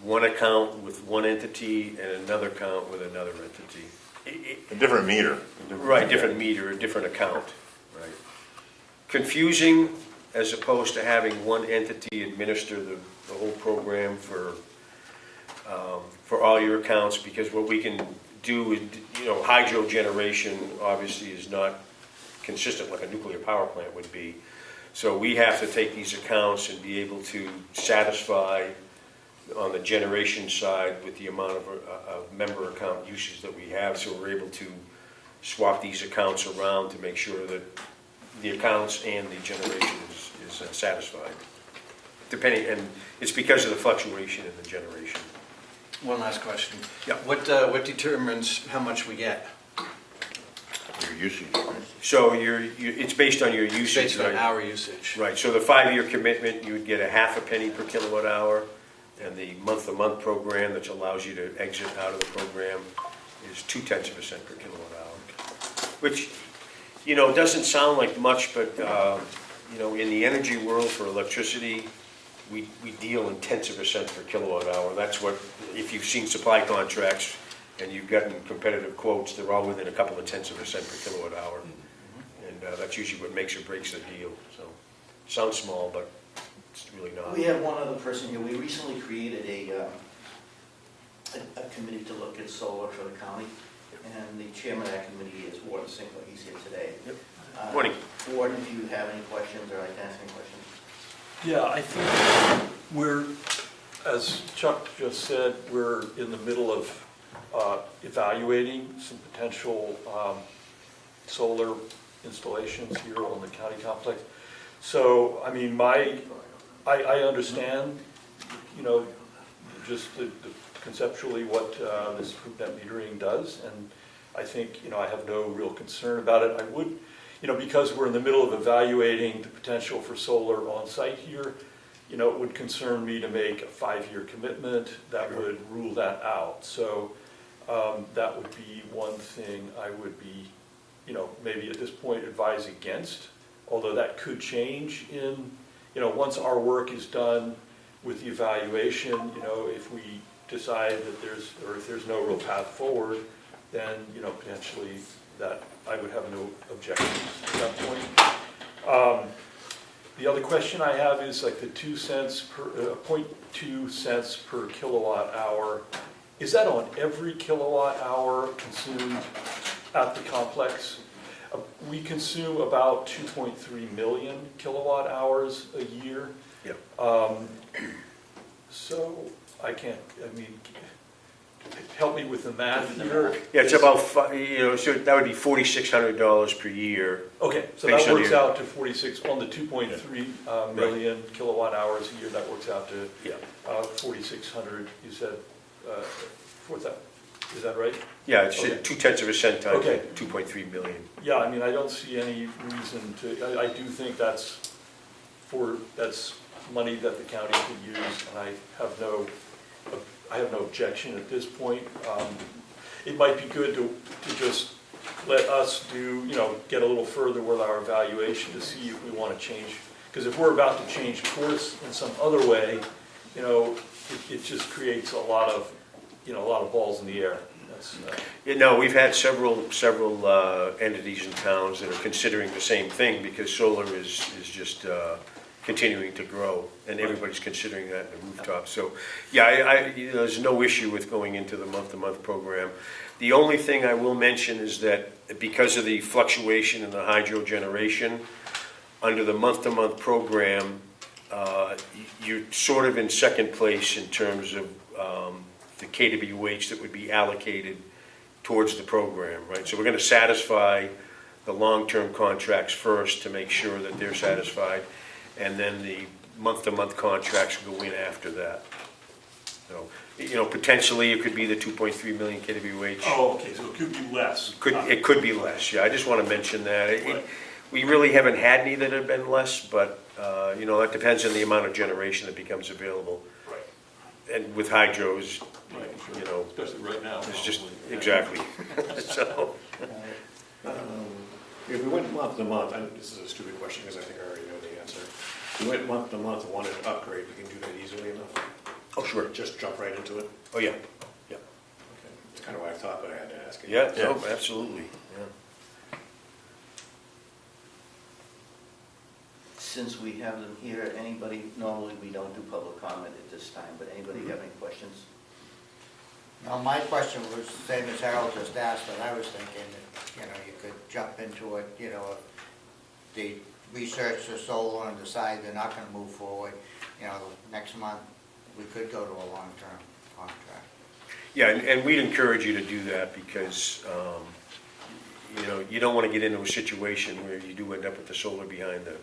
one account with one entity and another account with another entity. A different meter. Right, different meter, a different account, right. Confusing as opposed to having one entity administer the whole program for all your accounts, because what we can do is, hydro generation obviously is not consistent like a nuclear power plant would be. So we have to take these accounts and be able to satisfy on the generation side with the amount of member account usage that we have, so we're able to swap these accounts around to make sure that the accounts and the generation is satisfied. And it's because of the fluctuation in the generation. One last question. Yeah. What determines how much we get? Your usage. So it's based on your usage. Based on right? our usage. Right, so the 5-year commitment, you would get a half a penny per kilowatt hour, and the month-to-month program, which allows you to exit out of the program, is 0.2% per kilowatt hour. Which, doesn't sound like much, but, in the energy world for electricity, we deal in 0.1% per kilowatt hour. That's what, if you've seen supply contracts and you've gotten competitive quotes, they're all within a couple of 0.1% per kilowatt hour. And that's usually what makes or breaks the deal. So, sounds small, but it's really not. We have one other person here. We recently created a committee to look at solar for the county, and the chairman of that committee is Warden Sinkler. He's here today. Yep. Morning. Warden, if you have any questions or I'd like to ask any questions. Yeah, I think we're, as Chuck just said, we're in the middle of evaluating some potential solar installations here on the county complex. So, I understand, just the conceptually what this group net metering does, and I think, I have no real concern about it. I would, because we're in the middle of evaluating the potential for solar on site here, it would concern me to make a 5-year commitment that would rule that out. So that would be one thing I would be, maybe at this point advise against, although that could change in, once our work is done with the evaluation, if we decide that if there's no real path forward, then, potentially that I would have no objections at that point. The other question I have is like the 0.2 cents per kilowatt hour. Is that on every kilowatt hour consumed at the complex? We consume about 2.3 million kilowatt hours a year. Yep. So I can't, I mean, help me with the math here. Yeah, it's about, so that would be $4,600 per year. Okay, so Based that on works your- out to 46, on the 2.3 million kilowatt hours a year, that works out to Yeah. 4,600, you said, for that, is that right? Yeah, it's Okay. 0.2 of a cent times Okay. 2.3 million. Yeah, I mean, I don't see any reason to, I do think that's money that the county could use, and I have no objection at this point. It might be good to just let us do, get a little further with our evaluation to see if we want to change. Because if we're about to change course in some other way, it just creates a lot of balls in the air. That's, We've had several entities and towns that are considering the same thing because solar is just continuing to grow, and everybody's considering that in the rooftop. So, yeah, there's no issue with going into the month-to-month program. The only thing I will mention is that because of the fluctuation in the hydro generation, under the month-to-month program, you're sort of in second place in terms of the KWH that would be allocated towards the program, right? So we're going to satisfy the long-term contracts first to make sure that they're satisfied, and then the month-to-month contracts go in after that. So, potentially it could be the 2.3 million KWH. Oh, okay, so it could be less. It could be less, yeah. I just want to mention that. Right. We really haven't had any that have been less, but, that depends on the amount of generation that becomes available. Right. And with hydros, Right, especially right now. it's just, probably. exactly. So, If we went month to month, this is a stupid question because I think I already know the answer. If we went month to month and wanted to upgrade, we can do that easily enough? oh, sure. Just jump right into it? Oh, yeah. Okay. It's kind of what I thought, but I had to ask it. Yeah, no, absolutely, yeah. Since we have them here, normally we don't do public comment at this time, but anybody have any questions? Now, my question was the same as Harold just asked, but I was thinking that, you could jump into it, if they research the solar and decide they're not gonna move forward, next month, we could go to a long-term contract. Yeah, and we'd encourage you to do that because, you don't want to get into a situation where you do end up with the solar behind the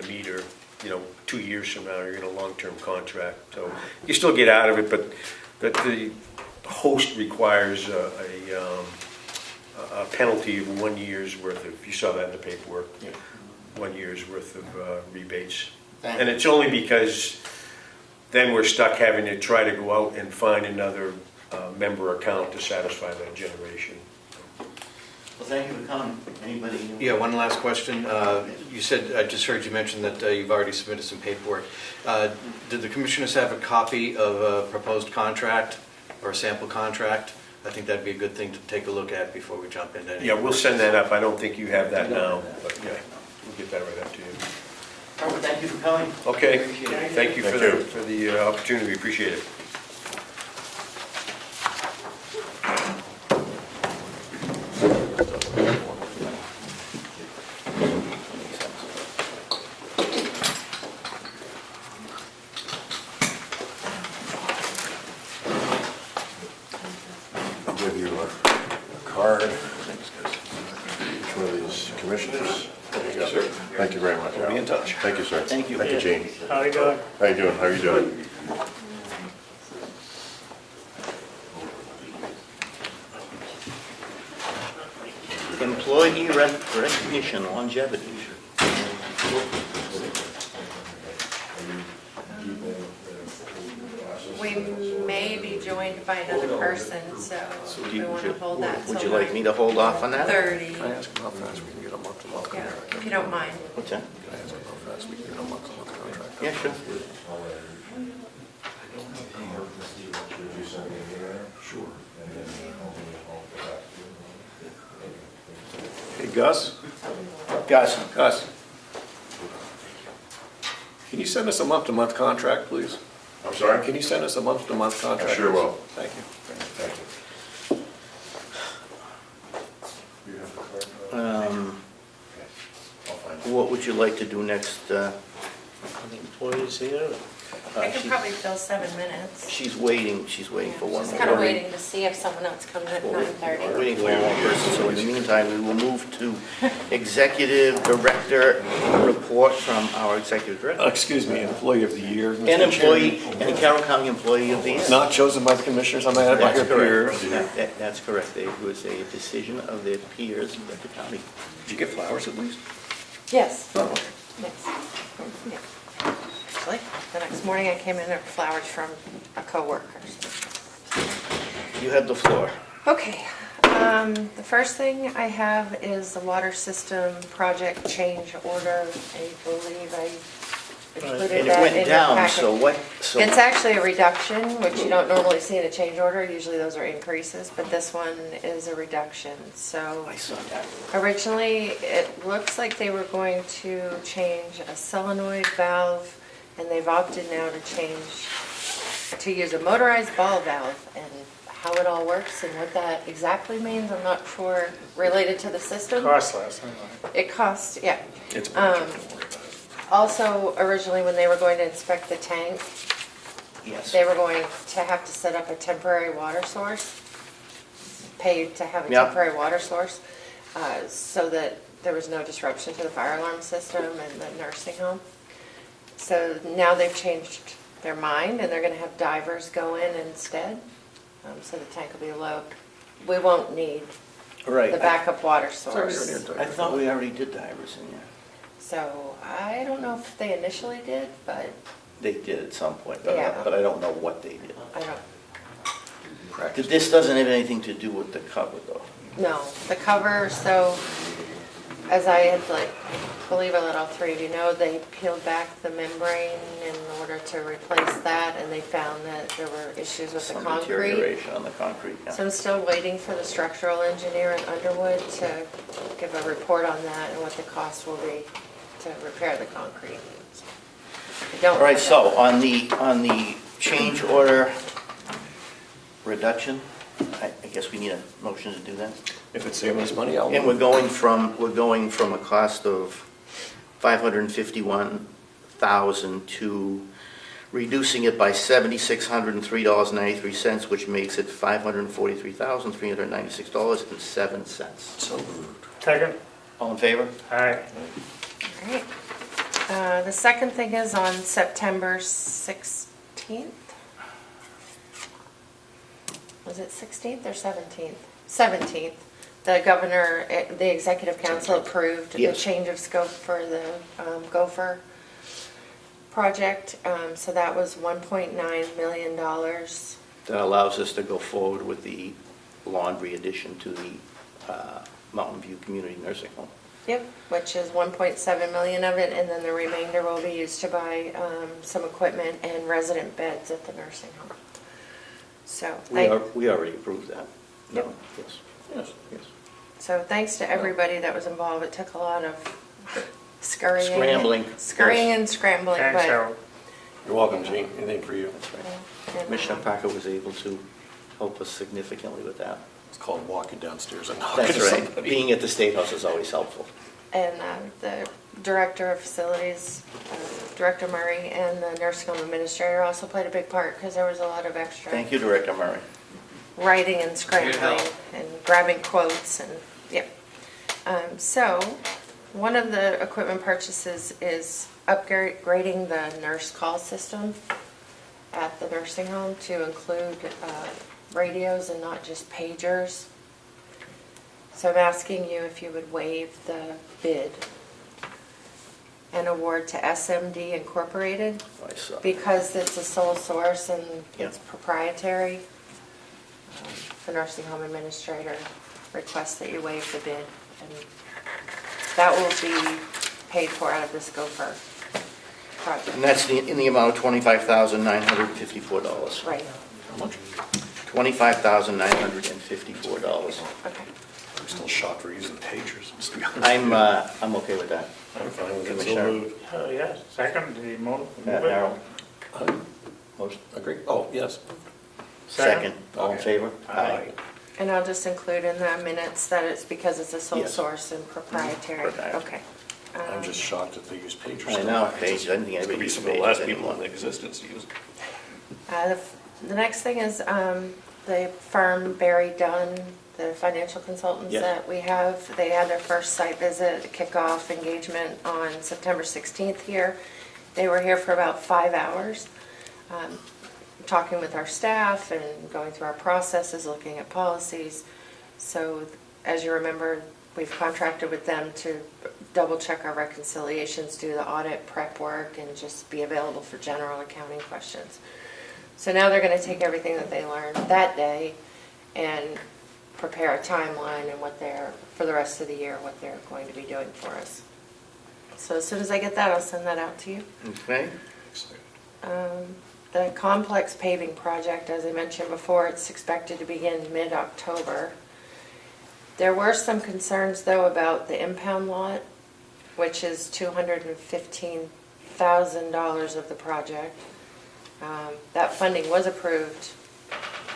meter, 2 years from now, you're in a long-term contract. So you still get out of it, but the host requires a penalty of 1 year's worth of, you saw that in the paperwork, 1 year's worth of rebates. Thank And you. it's only because then we're stuck having to try to go out and find another member account to satisfy that generation. Well, thank you for coming. Anybody? Yeah, one last question. You said, I just heard you mention that you've already submitted some paperwork. Did the commissioners have a copy of a proposed contract or a sample contract? I think that'd be a good thing to take a look at before we jump into anything. Yeah, we'll send that up. I don't think you have that now, but yeah, we'll get that right up to you. Robert, thank you for coming. Okay, Appreciate it. thank you Thank for you. the opportunity, we appreciate it. I'll give you a card. Each one of these commissioners. There you go. Thank you very much. We'll be in touch. Thank you, sir. Thank you. Thank you, Gene. How you doing? How you doing? How you doing? Employee recognition, longevity. We may be joined by another person, so we want to hold that till Would you like me to hold off on that? 30. Can I ask how fast we can get a month-to-month Yeah, contract? if you don't mind. What's that? Can I ask how fast we can get a month-to-month contract? Yeah, sure. Sure. Hey, Gus? Gus? Can you send us a month-to-month contract, please? I'm sorry? Can you send us a month-to-month contract? I sure will. Thank you. Thank you. You have the card? What would you like to do next? The employees here? I could probably fill 7 minutes. She's waiting for one Just more. kind of waiting to see if someone else comes at We're 9:30. waiting for one more person, so in the meantime, we will move to Executive Director report from our Executive Director. Excuse me, Employee of the Year. And Mr. employee, Chairman. and Carroll County Employee of the Year. Not chosen by the commissioners, I'm added by That's your correct. peers. That's correct. It was a decision of their peers at the county. Did you get flowers at least? Yes. Oh, okay. Yes. Yeah. Actually, the next morning I came in and flowers from a coworker. You have the floor. Okay, the first thing I have is the water system project change order. I believe I And included it that in went your down, packet. so what, so. It's actually a reduction, which you don't normally see in a change order. Usually those are increases, but this one is a reduction, so. I saw that. Originally, it looks like they were going to change a solenoid valve, and they've opted now to use a motorized ball valve, and how it all works and what that exactly means, I'm not sure, related to the system. Cost less, anyway. It costs, yeah. It's a budget, don't worry about it. Also, originally, when they were going to inspect the tank, Yes. they were going to have to set up a temporary water source, pay to have a Yep. temporary water source, so that there was no disruption to the fire alarm system and the nursing home. So now they've changed their mind, and they're gonna have divers go in instead, so the tank will be low. We won't need Right. the backup water source. I thought we already did divers in there. So I don't know if they initially did, but They did at some point, Yeah. but I don't know what they did. I don't. This doesn't have anything to do with the cover, though. No, the cover, so as I had believe I let all three of you know, they peeled back the membrane in order to replace that, and they found that there were issues with the Some concrete. deterioration on the concrete, yeah. So I'm still waiting for the structural engineer in Underwood to give a report on that and what the cost will be to repair the concrete. I don't All right, have so that. on the change order reduction, I guess we need a motion to do that. If it's saving us money, I'll. And we're going from a cost of $551,000 to reducing it by $7,603.93, which makes it $543,396.07. So moved. Second? All in favor? Aye. All right. The second thing is on September 16th. Was it 16th or 17th? 17th. The governor, the executive council approved the Yes. change of scope for the Gopher project. So that was $1.9 million. That allows us to go forward with the laundry addition to the Mountain View Community Nursing Home. Yep, which is 1.7 million of it, and then the remainder will be used to buy some equipment and resident beds at the nursing home. So, We already approved that. Yep. No, yes, yes, yes. so thanks to everybody that was involved. It took a lot of scurrying. Scrambling. Scurrying and scrambling, Thanks, but. Harold. You're welcome, Gene. Anything for you. That's right. and, Commissioner Parker was able to help us significantly with that. It's called walking downstairs and That's knocking right. somebody. Being at the State House is always helpful. And the director of facilities, Director Murray, and the nursing home administrator also played a big part, because there was a lot of extra. Thank you, Director Murray. Writing and scrambling and grabbing quotes and, yep. So, one of the equipment purchases is upgrading the nurse call system at the nursing home to include radios and not just pagers. So I'm asking you if you would waive the bid and award to SMD Incorporated, I saw. because it's a sole source and Yeah. it's proprietary. The nursing home administrator requests that you waive the bid, and that will be paid for out of this Gopher project. And that's in the amount of $25,954. Right, How much? $25,954. okay. I'm still shocked we're using pagers, just to be honest. I'm okay with that. I'm fine with it. So Commissioner. moved. Oh, yeah, second, the move it. Harold? Aye. Motion. Agree? Oh, yes. Second. All in Okay. favor? Aye. And I'll just include in the minutes that it's because it's a sole Yes. source and proprietary. Proprietary. Okay. I'm just shocked that they use pagers. I still. know, page, I didn't think Could anybody be used some of the pages last people anymore. in existence to use it. The next thing is the firm Barry Dunn, the financial consultants Yes. that we have. They had their first site visit, kickoff engagement on September 16th here. They were here for about 5 hours, talking with our staff and going through our processes, looking at policies. So as you remember, we've contracted with them to double check our reconciliations, do the audit prep work, and just be available for general accounting questions. So now they're going to take everything that they learned that day and prepare a timeline and what they're, for the rest of the year, what they're going to be doing for us. So as soon as I get that, I'll send that out to you. Okay. The complex paving project, as I mentioned before, it's expected to begin mid-October. There were some concerns, though, about the impound lot, which is $215,000 of the project. That funding was approved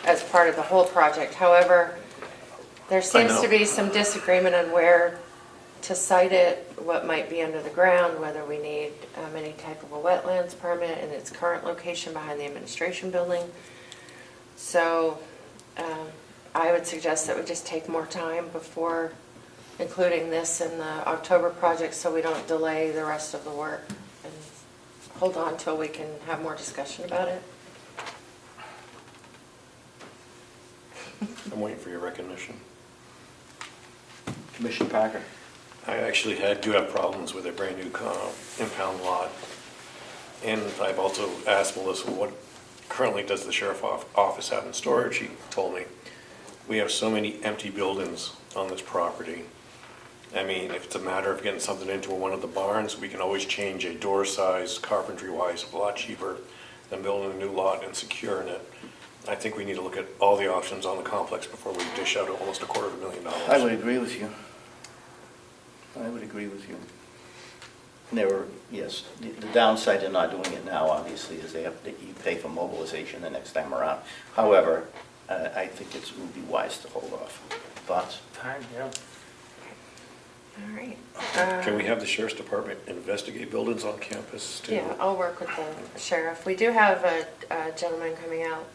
as part of the whole project. However, there seems to be some disagreement on where to site it, what might be under the ground, whether we need any type of a wetlands permit in its current location behind the administration building. So I would suggest that we just take more time before including this in the October project so we don't delay the rest of the work and hold on till we can have more discussion about it. I'm waiting for your recognition. Commissioner Parker. I actually do have problems with a brand new impound lot. And I've also asked Melissa, what currently does the sheriff's office have in storage? She told me, we have so many empty buildings on this property. I mean, if it's a matter of getting something into one of the barns, we can always change a door size, carpentry-wise, a lot cheaper than building a new lot and securing it. I think we need to look at all the options on the complex before we dish out almost $250,000. I would agree with you. I would agree with you. There were, yes, the downside to not doing it now, obviously, is you pay for mobilization the next time around. However, I think it would be wise to hold off. Thoughts? Time, yeah. All right. Can we have the sheriff's department investigate buildings on campus too? Yeah, I'll work with the sheriff. We do have a gentleman coming out,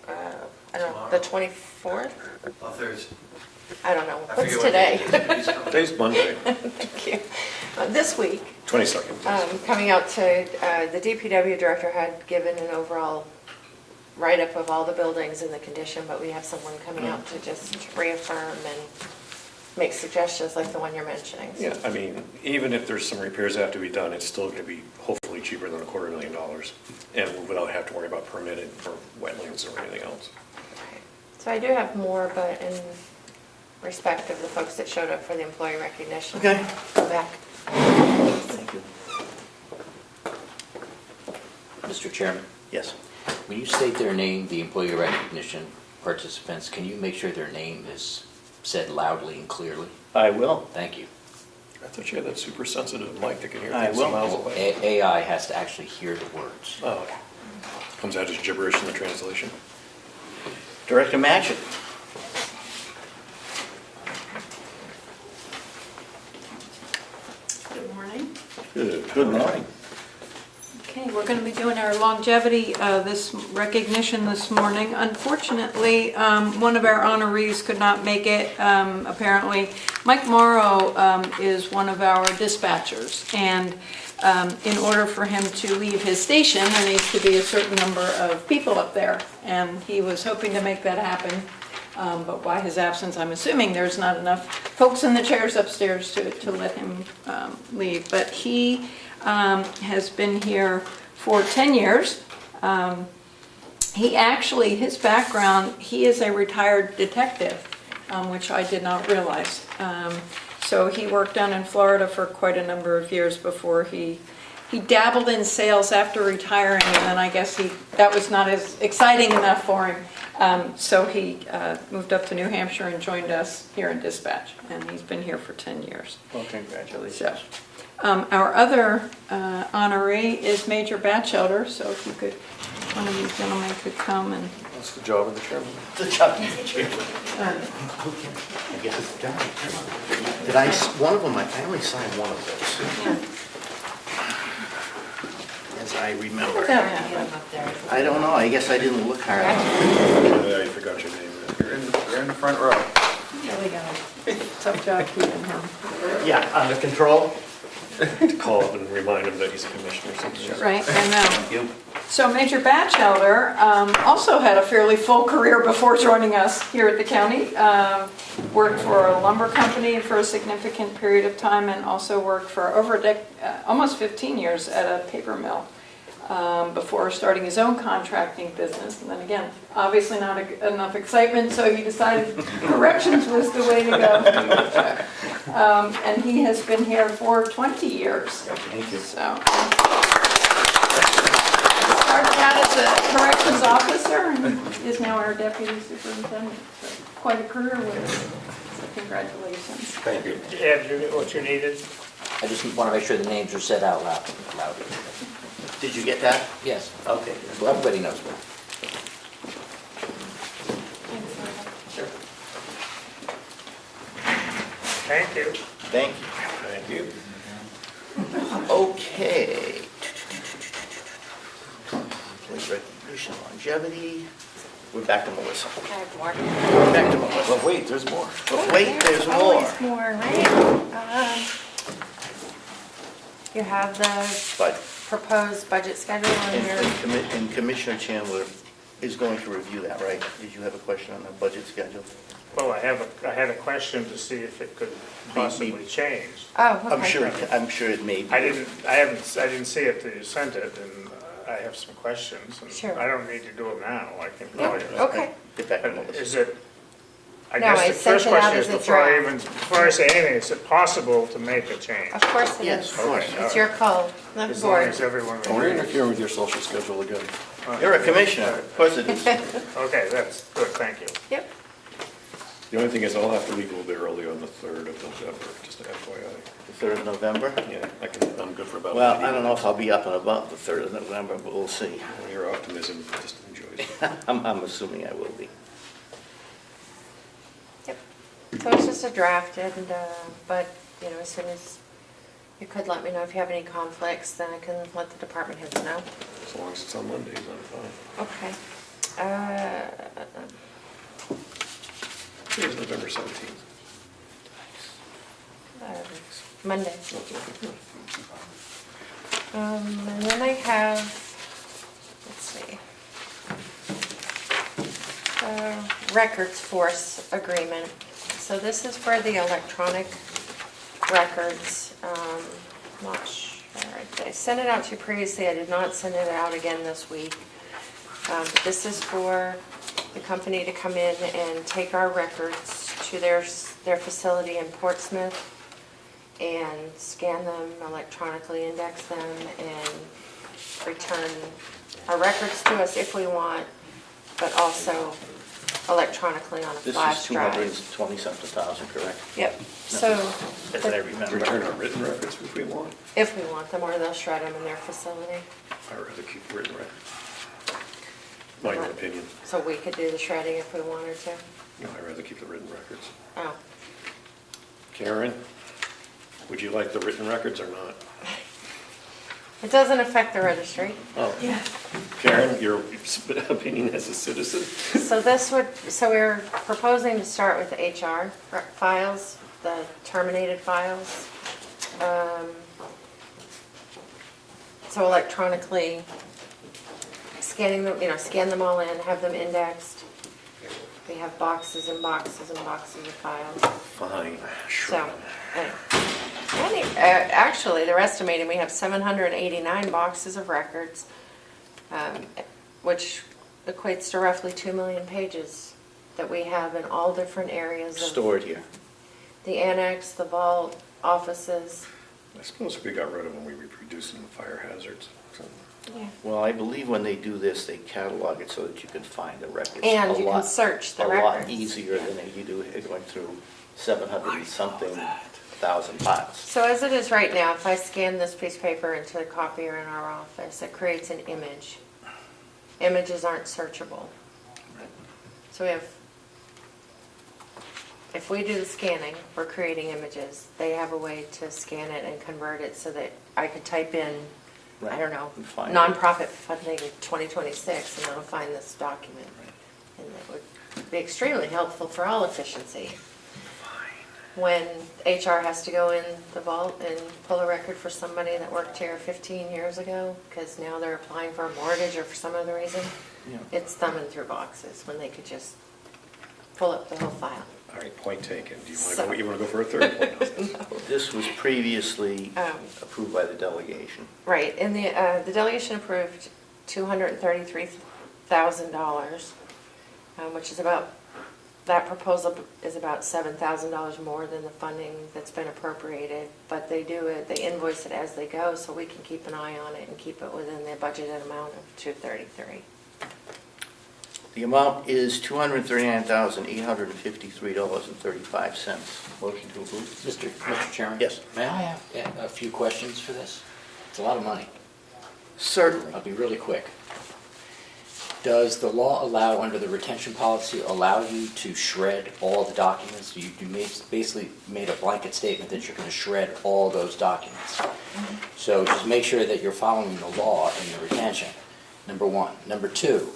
I don't know, the 24th? Thursday. I don't know. What's today? Today's Monday, Thank you. This week, 22nd. coming out to, the DPW director had given an overall write-up of all the buildings and the condition, but we have someone coming out to just reaffirm and make suggestions like the one you're mentioning. So- Yeah, I mean, even if there's some repairs that have to be done, it's still going to be hopefully cheaper than $250,000. And without having to worry about permitting for wetlands or anything else. So I do have more, but in respect of the folks that showed up for the employee recognition. Okay. Go back. Thank you. Mr. Chairman, Yes. when you state their name, the employee recognition participants, can you make sure their name is said loudly and clearly? I will. Thank you. I thought you had that super sensitive mic that can hear I things will. miles Well, away. AI has to actually hear the words. Oh, comes out as gibberish in the translation. Director Matchett. Good morning. Good morning. Okay, we're going to be doing our longevity, this recognition this morning. Unfortunately, one of our honorees could not make it, apparently. Mike Morrow is one of our dispatchers, and in order for him to leave his station, there needs to be a certain number of people up there, and he was hoping to make that happen. But by his absence, I'm assuming there's not enough folks in the chairs upstairs to let him leave. But he has been here for 10 years. He actually, his background, he is a retired detective, which I did not realize. So he worked down in Florida for quite a number of years before he dabbled in sales after retiring, and then I guess that was not as exciting enough for him. So he moved up to New Hampshire and joined us here in dispatch, and he's been here for 10 years. Well, congratulations. So, our other honoree is Major Batchelder, so if you could one of these gentlemen could come and, That's the job of the chairman. The job of the chairman. I guess it's done. Did one of them, I only signed one of those. As I remember. I don't know, I guess I didn't look hard enough. I forgot your name. You're in the front row. there we go. Tough job keeping him. Yeah, under control. To call up and remind him that he's a commissioner or something. Right, I know. Thank you. So Major Batchelder also had a fairly full career before joining us here at the county. Worked for a lumber company for a significant period of time and also worked for almost 15 years at a paper mill before starting his own contracting business. And then again, obviously not enough excitement, so he decided corrections was the way to go. And he has been here for 20 years. Thank you. So. Started out as a corrections officer and is now our deputy superintendent. So quite a career with us. So congratulations. Thank you. Ed, you get what you needed? I just want to make sure the names are said out loud. Did you get that? Yes, Okay. well, everybody knows. Thank you. Thank you. Thank you. Okay. Employee recognition, longevity. We're back to Melissa. I have more. We're back to Melissa. But wait, there's more. But wait, there's more. Always more, right? You have the But, proposed budget schedule on your, and Commissioner Chandler is going to review that, right? Did you have a question on the budget schedule? Well, I had a question to see if it could possibly change. oh, okay. I'm sure it may be. I didn't see it till you sent it, and I have some questions. And Sure. I don't need to do them now, I can Yeah, call you. okay. Get back to But Melissa. is it, I No, guess I the sent first it out question is, as a before I say anything, is it possible to make a change? Of course it Yes, is. of course. It's your call, the As long board. as everyone. Don't agrees. interfere with your social schedule again. You're a commissioner, of course it is. Okay, that's good, thank you. Yep. The only thing is I'll have to leave a little bit early on the 3rd of November, just an FYI. The 3rd of November? Yeah, I'm good for about. Well, 90 I don't know if minutes. I'll be up and about the 3rd of November, but we'll see. Well, your optimism just enjoys it. I'm assuming I will be. Yep. So it's just a draft, and, but, as soon as you could let me know if you have any conflicts, then I can let the department heads know. As long as it's on Mondays, I'm fine. Okay. It is November 17th. Monday. Okay. And then I have, let's see, records force agreement. So this is for the electronic records. Not sure, I sent it out to you previously, I did not send it out again this week. But this is for the company to come in and take our records to their facility in Portsmouth and scan them, electronically index them, and return our records to us if we want, but also electronically on a This flash is drive. 220-something thousand, correct? Yep, so As I remember. Return our written records if we want. if we want them, or they'll shred them in their facility. I'd rather keep written records. My opinion. So we could do the shredding if we wanted to. No, I'd rather keep the written records. Oh, Karen, would you like the written records or not? it doesn't affect the registry. Oh, Karen, your opinion as a citizen? So we're proposing to start with the HR files, the terminated files. So electronically scanning them, scan them all in, have them indexed. We have boxes and boxes and boxes of files. Fine, sure. So, actually, they're estimating we have 789 boxes of records, which equates to roughly 2 million pages that we have in all different areas of stored here. the annex, the vault, offices. I suppose if we got rid of them, we reproduce them fire hazards. So, Yeah. Well, I believe when they do this, they catalog it so that you can find the records. And you can search the A lot records. easier than you do going through 700 and something thousand files. So as it is right now, if I scan this piece of paper into the copier in our office, it creates an image. images aren't searchable. So we have, if we do the scanning, we're creating images, they have a way to scan it and convert it so that I could type in, I don't know, And find it. nonprofit funding 2026, and it'll find this document. And it would be extremely helpful for all efficiency. When HR has to go in the vault and pull a record for somebody that worked here 15 years ago, because now they're applying for a mortgage or for some other reason, Yeah. it's thumbing through boxes when they could just pull up the whole file. All right, point taken. Do So- you want to go for a third point? This was previously approved by the delegation. Right, and the delegation approved $233,000, which is about, that proposal is about $7,000 more than the funding that's been appropriated, but they do it, they invoice it as they go, so we can keep an eye on it and keep it within the budgeted amount of $233,000. The amount is $239,853.35. Motion to approve? Mr. Chairman? Yes. May I have a few questions for this? It's a lot of money. Certainly. I'll be really quick. Does the law allow, under the retention policy, allow you to shred all the documents? You basically made a blanket statement that you're going to shred all those documents. So just make sure that you're following the law in your retention, number one. Number two,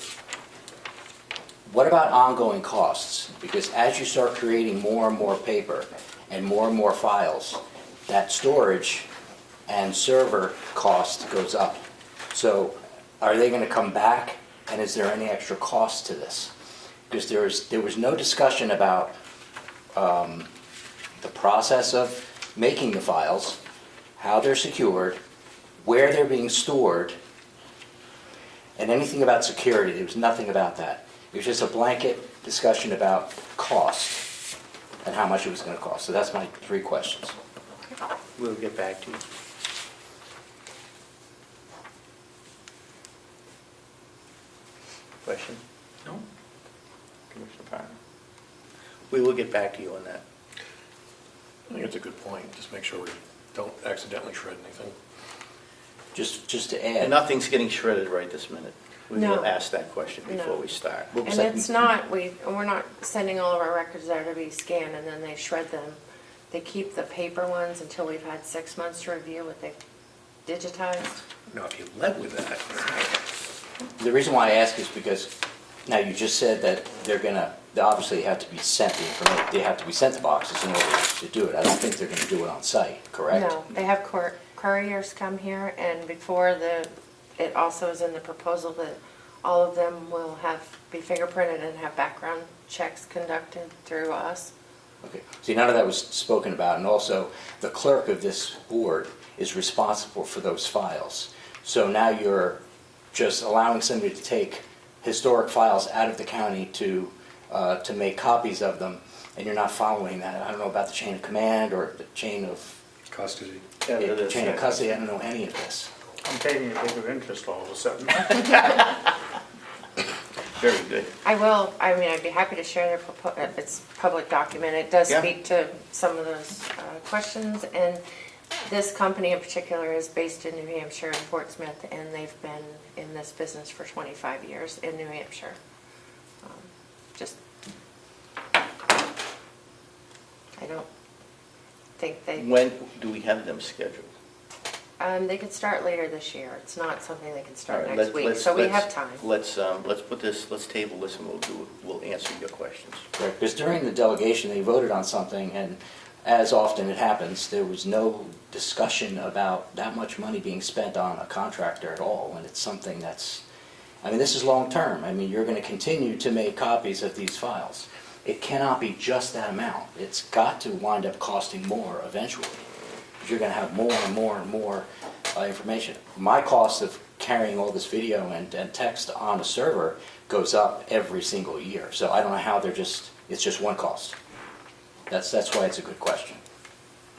what about ongoing costs? Because as you start creating more and more paper and more files, that storage and server cost goes up. So are they going to come back, and is there any extra cost to this? Because there was no discussion about the process of making the files, how they're secured, where they're being stored, and anything about security. There was nothing about that. It was just a blanket discussion about cost and how much it was going to cost. So that's my three questions. We'll get back to you. Question? No. Commissioner Parker? We will get back to you on that. I think it's a good point. Just make sure we don't accidentally shred anything. Just to add. And nothing's getting shredded right this minute. We No. will ask that question before No. we start. And it's not, we're not sending all of our records there to be scanned and then they shred them. They keep the paper ones until we've had 6 months to review what they've digitized. Now, if you led with that, The reason why I ask is because, now you just said that they obviously have to be sent the information, they have to be sent the boxes in order to do it. I don't think they're going to do it on site, correct? No, they have couriers come here, and before it also is in the proposal that all of them will be fingerprinted and have background checks conducted through us. Okay. See, none of that was spoken about, and also the clerk of this board is responsible for those files. So now you're just allowing somebody to take historic files out of the county to make copies of them, and you're not following that. I don't know about the chain of command or the chain of custody. chain of custody. I don't know any of this. I'm taking a bigger interest all of a sudden. Very good. I'd be happy to share it's a public document. It does Yeah. speak to some of those questions, and this company in particular is based in New Hampshire in Portsmouth, and they've been in this business for 25 years in New Hampshire. I don't think When do we have them scheduled? they could start later this year. It's not something they can All start right, next week, so we have time. Let's table this and we'll answer your questions. Right, because during the delegation, they voted on something, and as often it happens, there was no discussion about that much money being spent on a contractor at all, when it's something that's, this is long-term. You're going to continue to make copies of these files. It cannot be just that amount. It's got to wind up costing more eventually, because you're going to have more and more and more information. My cost of carrying all this video and text on a server goes up every single year. So I don't know how it's just one cost. That's why it's a good question.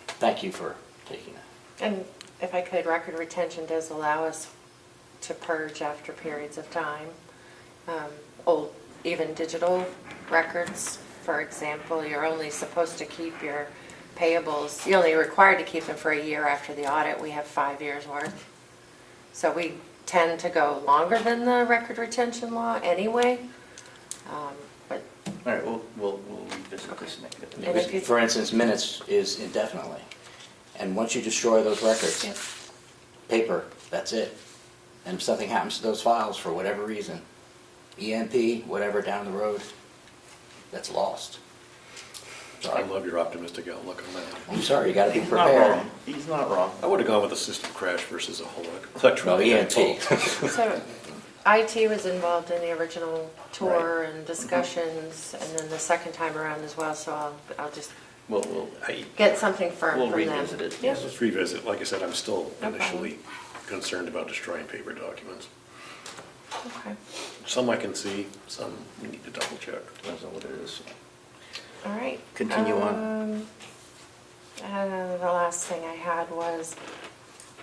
Thank you for taking that. And if I could, record retention does allow us to purge after periods of time. Old, even digital records, for example, you're only supposed to keep your payables, you're only required to keep them for a year after the audit. We have 5 years worth. So we tend to go longer than the record retention law anyway. But All right, we'll revisit this next. And if you- For instance, minutes is indefinitely. And once you destroy those records, Yeah. paper, that's it. And if something happens to those files for whatever reason, EMP, whatever down the road, that's lost. I love your optimistic outlook on that. I'm sorry, you gotta be He's not prepared. wrong. He's not wrong. I would have gone with a system crash versus a whole Well, electronic. EMP. So IT was involved in the original tour and discussions, and then the second time around as well, so I'll just We'll get something firm we'll from them. revisit it. Yeah. Let's revisit. Like I said, I'm still No problem. initially concerned about destroying paper documents. Okay. Some I can see, some we need to double check. Depends on what it is. All right. Continue on. The last thing I had was,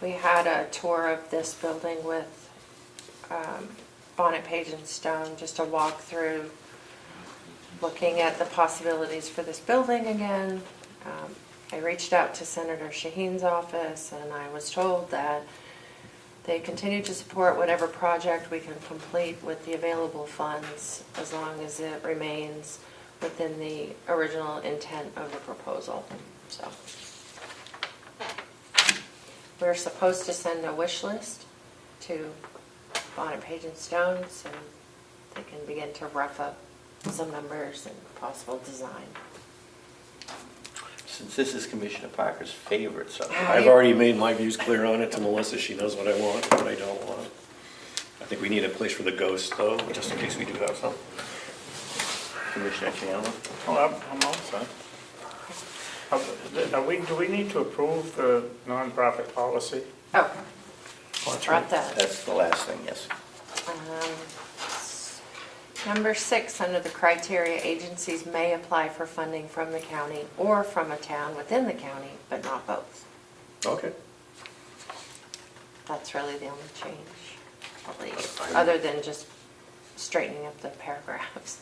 we had a tour of this building with Bonnet, Page and Stone, just a walk through, looking at the possibilities for this building again. I reached out to Senator Shaheen's office, and I was told that they continue to support whatever project we can complete with the available funds, as long as it remains within the original intent of the proposal, so. We're supposed to send a wish list to Bonnet, Page and Stone, so they can begin to rough up some numbers and possible design. Since this is Commissioner Parker's favorite subject, I've already made my views clear on it to Melissa. She knows what I want and what I don't want. I think we need a place for the ghosts, though, just in case we do have some. Commissioner Chandler? Oh, I'm all set. Do we need to approve the nonprofit policy? Oh, brought that. That's the last thing, yes. Number 6, under the criteria, agencies may apply for funding from the county or from a town within the county, but not both. Okay. That's really the only change, probably, other than just straightening up the paragraphs.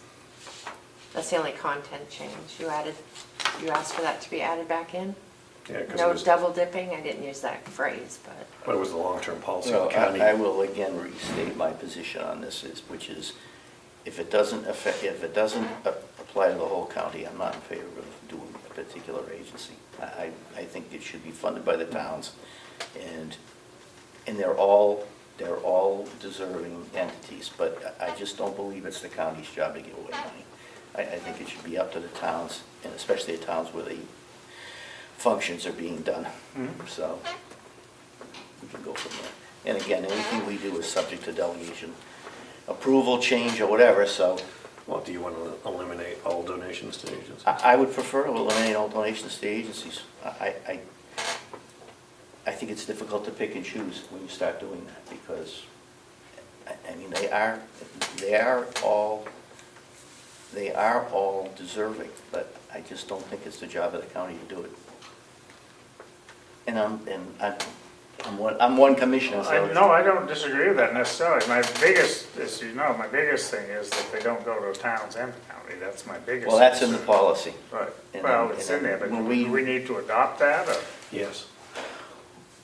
That's the only content change. You asked for that to be added back in? Yeah, 'cause it No was- double dipping, I didn't use that phrase, but. But it was the long-term policy Well, of the county. I will again restate my position on this, which is, if it doesn't apply to the whole county, I'm not in favor of doing a particular agency. I think it should be funded by the towns, and they're all deserving entities, but I just don't believe it's the county's job to give away money. I think it should be up to the towns, and especially the towns where the functions are being done. So we can go from there. And again, anything we do is subject to delegation approval, change, or whatever, so Well, do you want to eliminate all donations to agencies? I would prefer to eliminate all donations to agencies. I think it's difficult to pick and choose when you start doing that, because, I mean, they are all deserving, but I just don't think it's the job of the county to do it. And I'm one commissioner, so. No, I don't disagree with that necessarily. My biggest, as you know, my biggest thing is that they don't go to towns and the county. That's my biggest. Well, that's in the concern. policy. Right. And Well, then- it's and in there, then but when do we need to adopt that, or? Yes.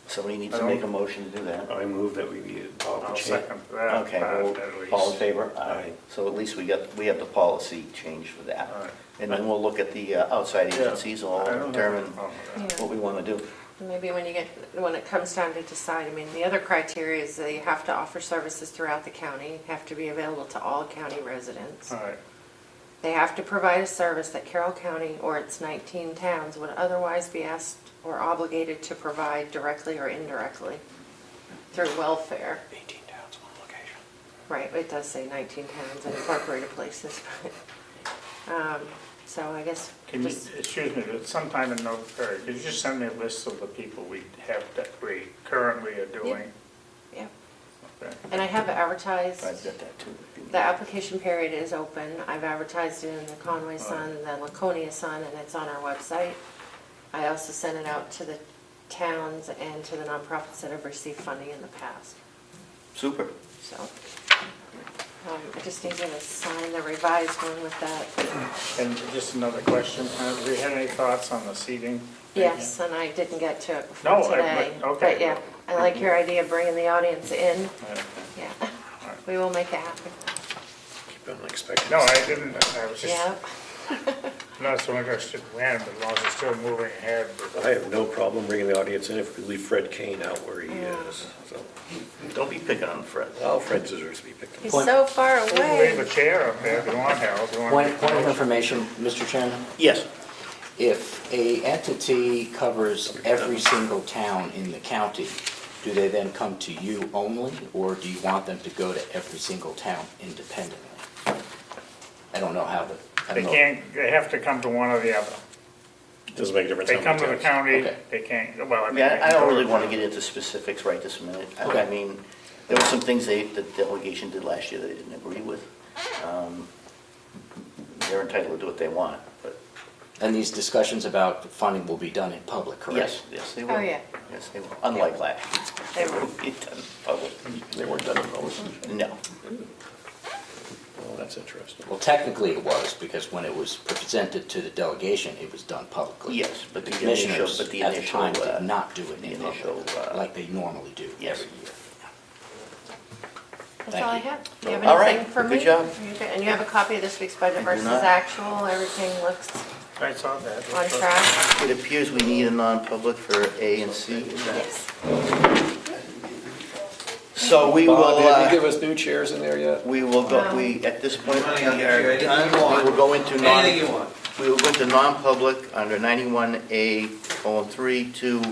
Somebody needs I to don't- make a motion to do that. I move that we adopt the I'll change. second that. Okay, at well, least. all in favor? Aye. So at least we have the policy change for that. All right. And then we'll look at the outside Yeah. agencies and I we'll don't have determine a problem with that. Yeah. what we want to do. Maybe when it comes time to decide, I mean, the other criteria is they have to offer services throughout the county, have to be available to all county residents. All right. They have to provide a service that Carroll County or its 19 towns would otherwise be asked or obligated to provide directly or indirectly through welfare. 18 towns, one location. Right, it does say 19 towns and incorporated places, but, so I guess Can you, just, excuse me, but sometime in November, could you just send me a list of the people we have that we currently are doing? yeah. Okay. And I have advertised. I've got that too. The application period is open. I've advertised it in the Conway Sun and the Laconia Sun, and it's on our website. I also sent it out to the towns and to the nonprofits that have received funding in the past. Super. So, I just need you to sign the revised one with that. And just another question, have we had any thoughts on the seating? Yes, and I didn't get to it No, before today. okay. But yeah, I like your idea of bringing the audience in. Yeah, we will make it happen. Keep unexpected. No, I didn't, I was just Yeah. not so interested when, but as long as it's still moving ahead. I have no problem bringing the audience in if we leave Fred Kane out where he is. So, Don't be picking on Fred. well, Fred deserves to be picked He's up. so far We can away. leave a chair up there if you want, Harold. You want to Point of information, Mr. Chairman. Yes. If a entity covers every single town in the county, do they then come to you only, or do you want them to go to every single town independently? I don't know how the, I They don't know. can't, they have to come to one or the other. Doesn't make a difference. They how come many to the towns. county, Okay. they can't, well, I mean. Yeah, they I can don't go really to- want to get into specifics right this minute. I Okay. mean, there were some things the delegation did last year that I didn't agree with. They're entitled to do what they want, but And these discussions about funding will be done in public, correct? yes, they will. Oh, yeah. Yes, they will, unlike last year. They will. Be done in public. They weren't done in public. No. Well, that's interesting. Well, technically it was, because when it was presented to the delegation, it was done publicly. Yes, but The the commissioners initial, at the time did not do it the in initial, public, like they normally do yes. every year. That's all I have. Do you have All right, anything for good me? job. Are you good? And you have a copy of this week's budget I do versus not. actual, everything looks I saw that. on track? It appears we need a non-public for A and C. Is that- Yes. So we will, Bob, did you give us new chairs in there yet? we will go, at this point, we Anything are you done. want. We will go into Anything you want. we will go into non-public under 91A:3 to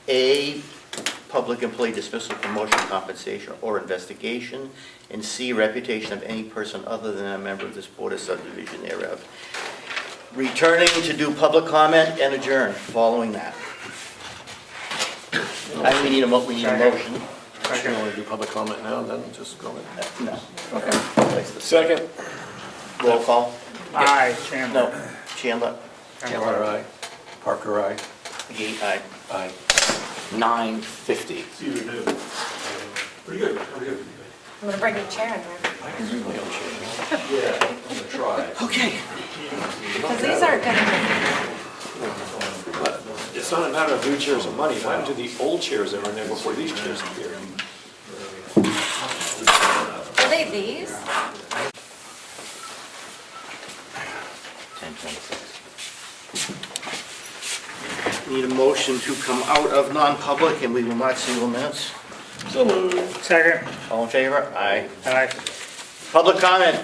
A, public employee dismissal, promotion, compensation, or investigation, and C, reputation of any person other than a member of this board or subdivision thereof. Returning to do public comment and adjourn following that. We need a motion. You want to do public comment now, then just go ahead. No. Okay. Second. Roll call. Aye, Chandler. No. Chandler. Chandler, aye. Parker, aye. McGee, aye. Aye. 9:50. See what we do. Pretty good, pretty good. I'm gonna bring a chair in there, Yeah, I'm gonna try. Okay. because these aren't gonna, But it's not a matter of new chairs or money. What happened to the old chairs that were in there before these chairs appeared? are they these? 10:26. Need a motion to come out of non-public, and we will not single minutes. So moved. Second, All in favor? Aye. aye. Public comment.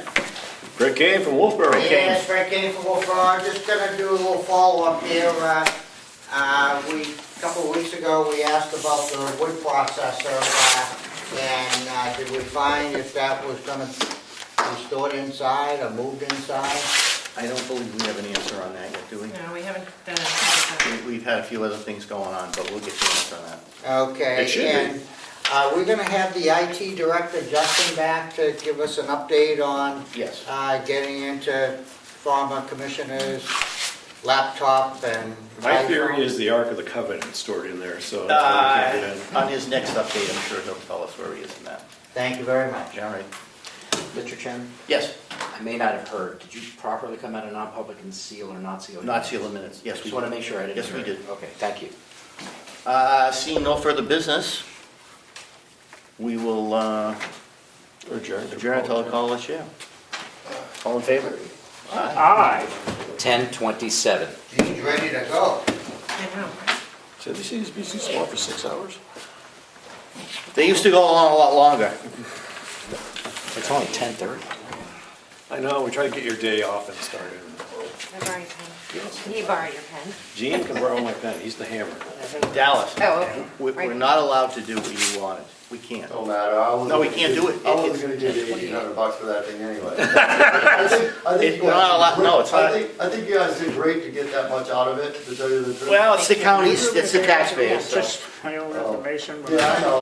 Greg Kane from Wolfboro. Yes, Frank Kane from Wolfboro. I'm just gonna do a little follow-up here. A couple of weeks ago, we asked about the wood processor, and did we find if that was gonna be stored inside or moved inside? I don't believe we have an answer on that yet, do we? No, we haven't done it. We've had a few other things going on, but we'll get the answer on that. Okay. It should be. And we're gonna have the IT director, Justin, back to give us an update on Yes. getting into former commissioners' laptop and My theory iPhone. is the Ark of the Covenant stored in there, so that's why we can't get in. On his next update, I'm sure he'll tell us where he is in that. Thank you very much. All right. Mr. Chairman, Yes, I may not have heard, did you properly come out of non-public and seal or not seal? not seal the minutes. Yes, we Just want to did. make sure I didn't. Yes, we hear. did. Okay, thank you. Seeing no further business, we will Adjourn. adjourn until I call the chair. All in favor? Aye. 10:27. He's ready to go. I know. So this is BC Smart for 6 hours? They used to go on a lot longer. It's only 10:30. I know, we try to get your day off and started. I borrow your pen. Can you borrow your pen? Gene can borrow my pen, he's the hammer. Dallas, Oh, okay. we're Right. not allowed to do what you wanted. We can't. Don't matter. No, we can't do it. I wasn't gonna give you $1,800 for that thing anyway. I think It's not allowed, no, it's not. I think you guys did great to get that much out of it, to tell you the truth. Well, it's the counties, it's the taxpayers, so. Just my own information. but- Yeah, I know.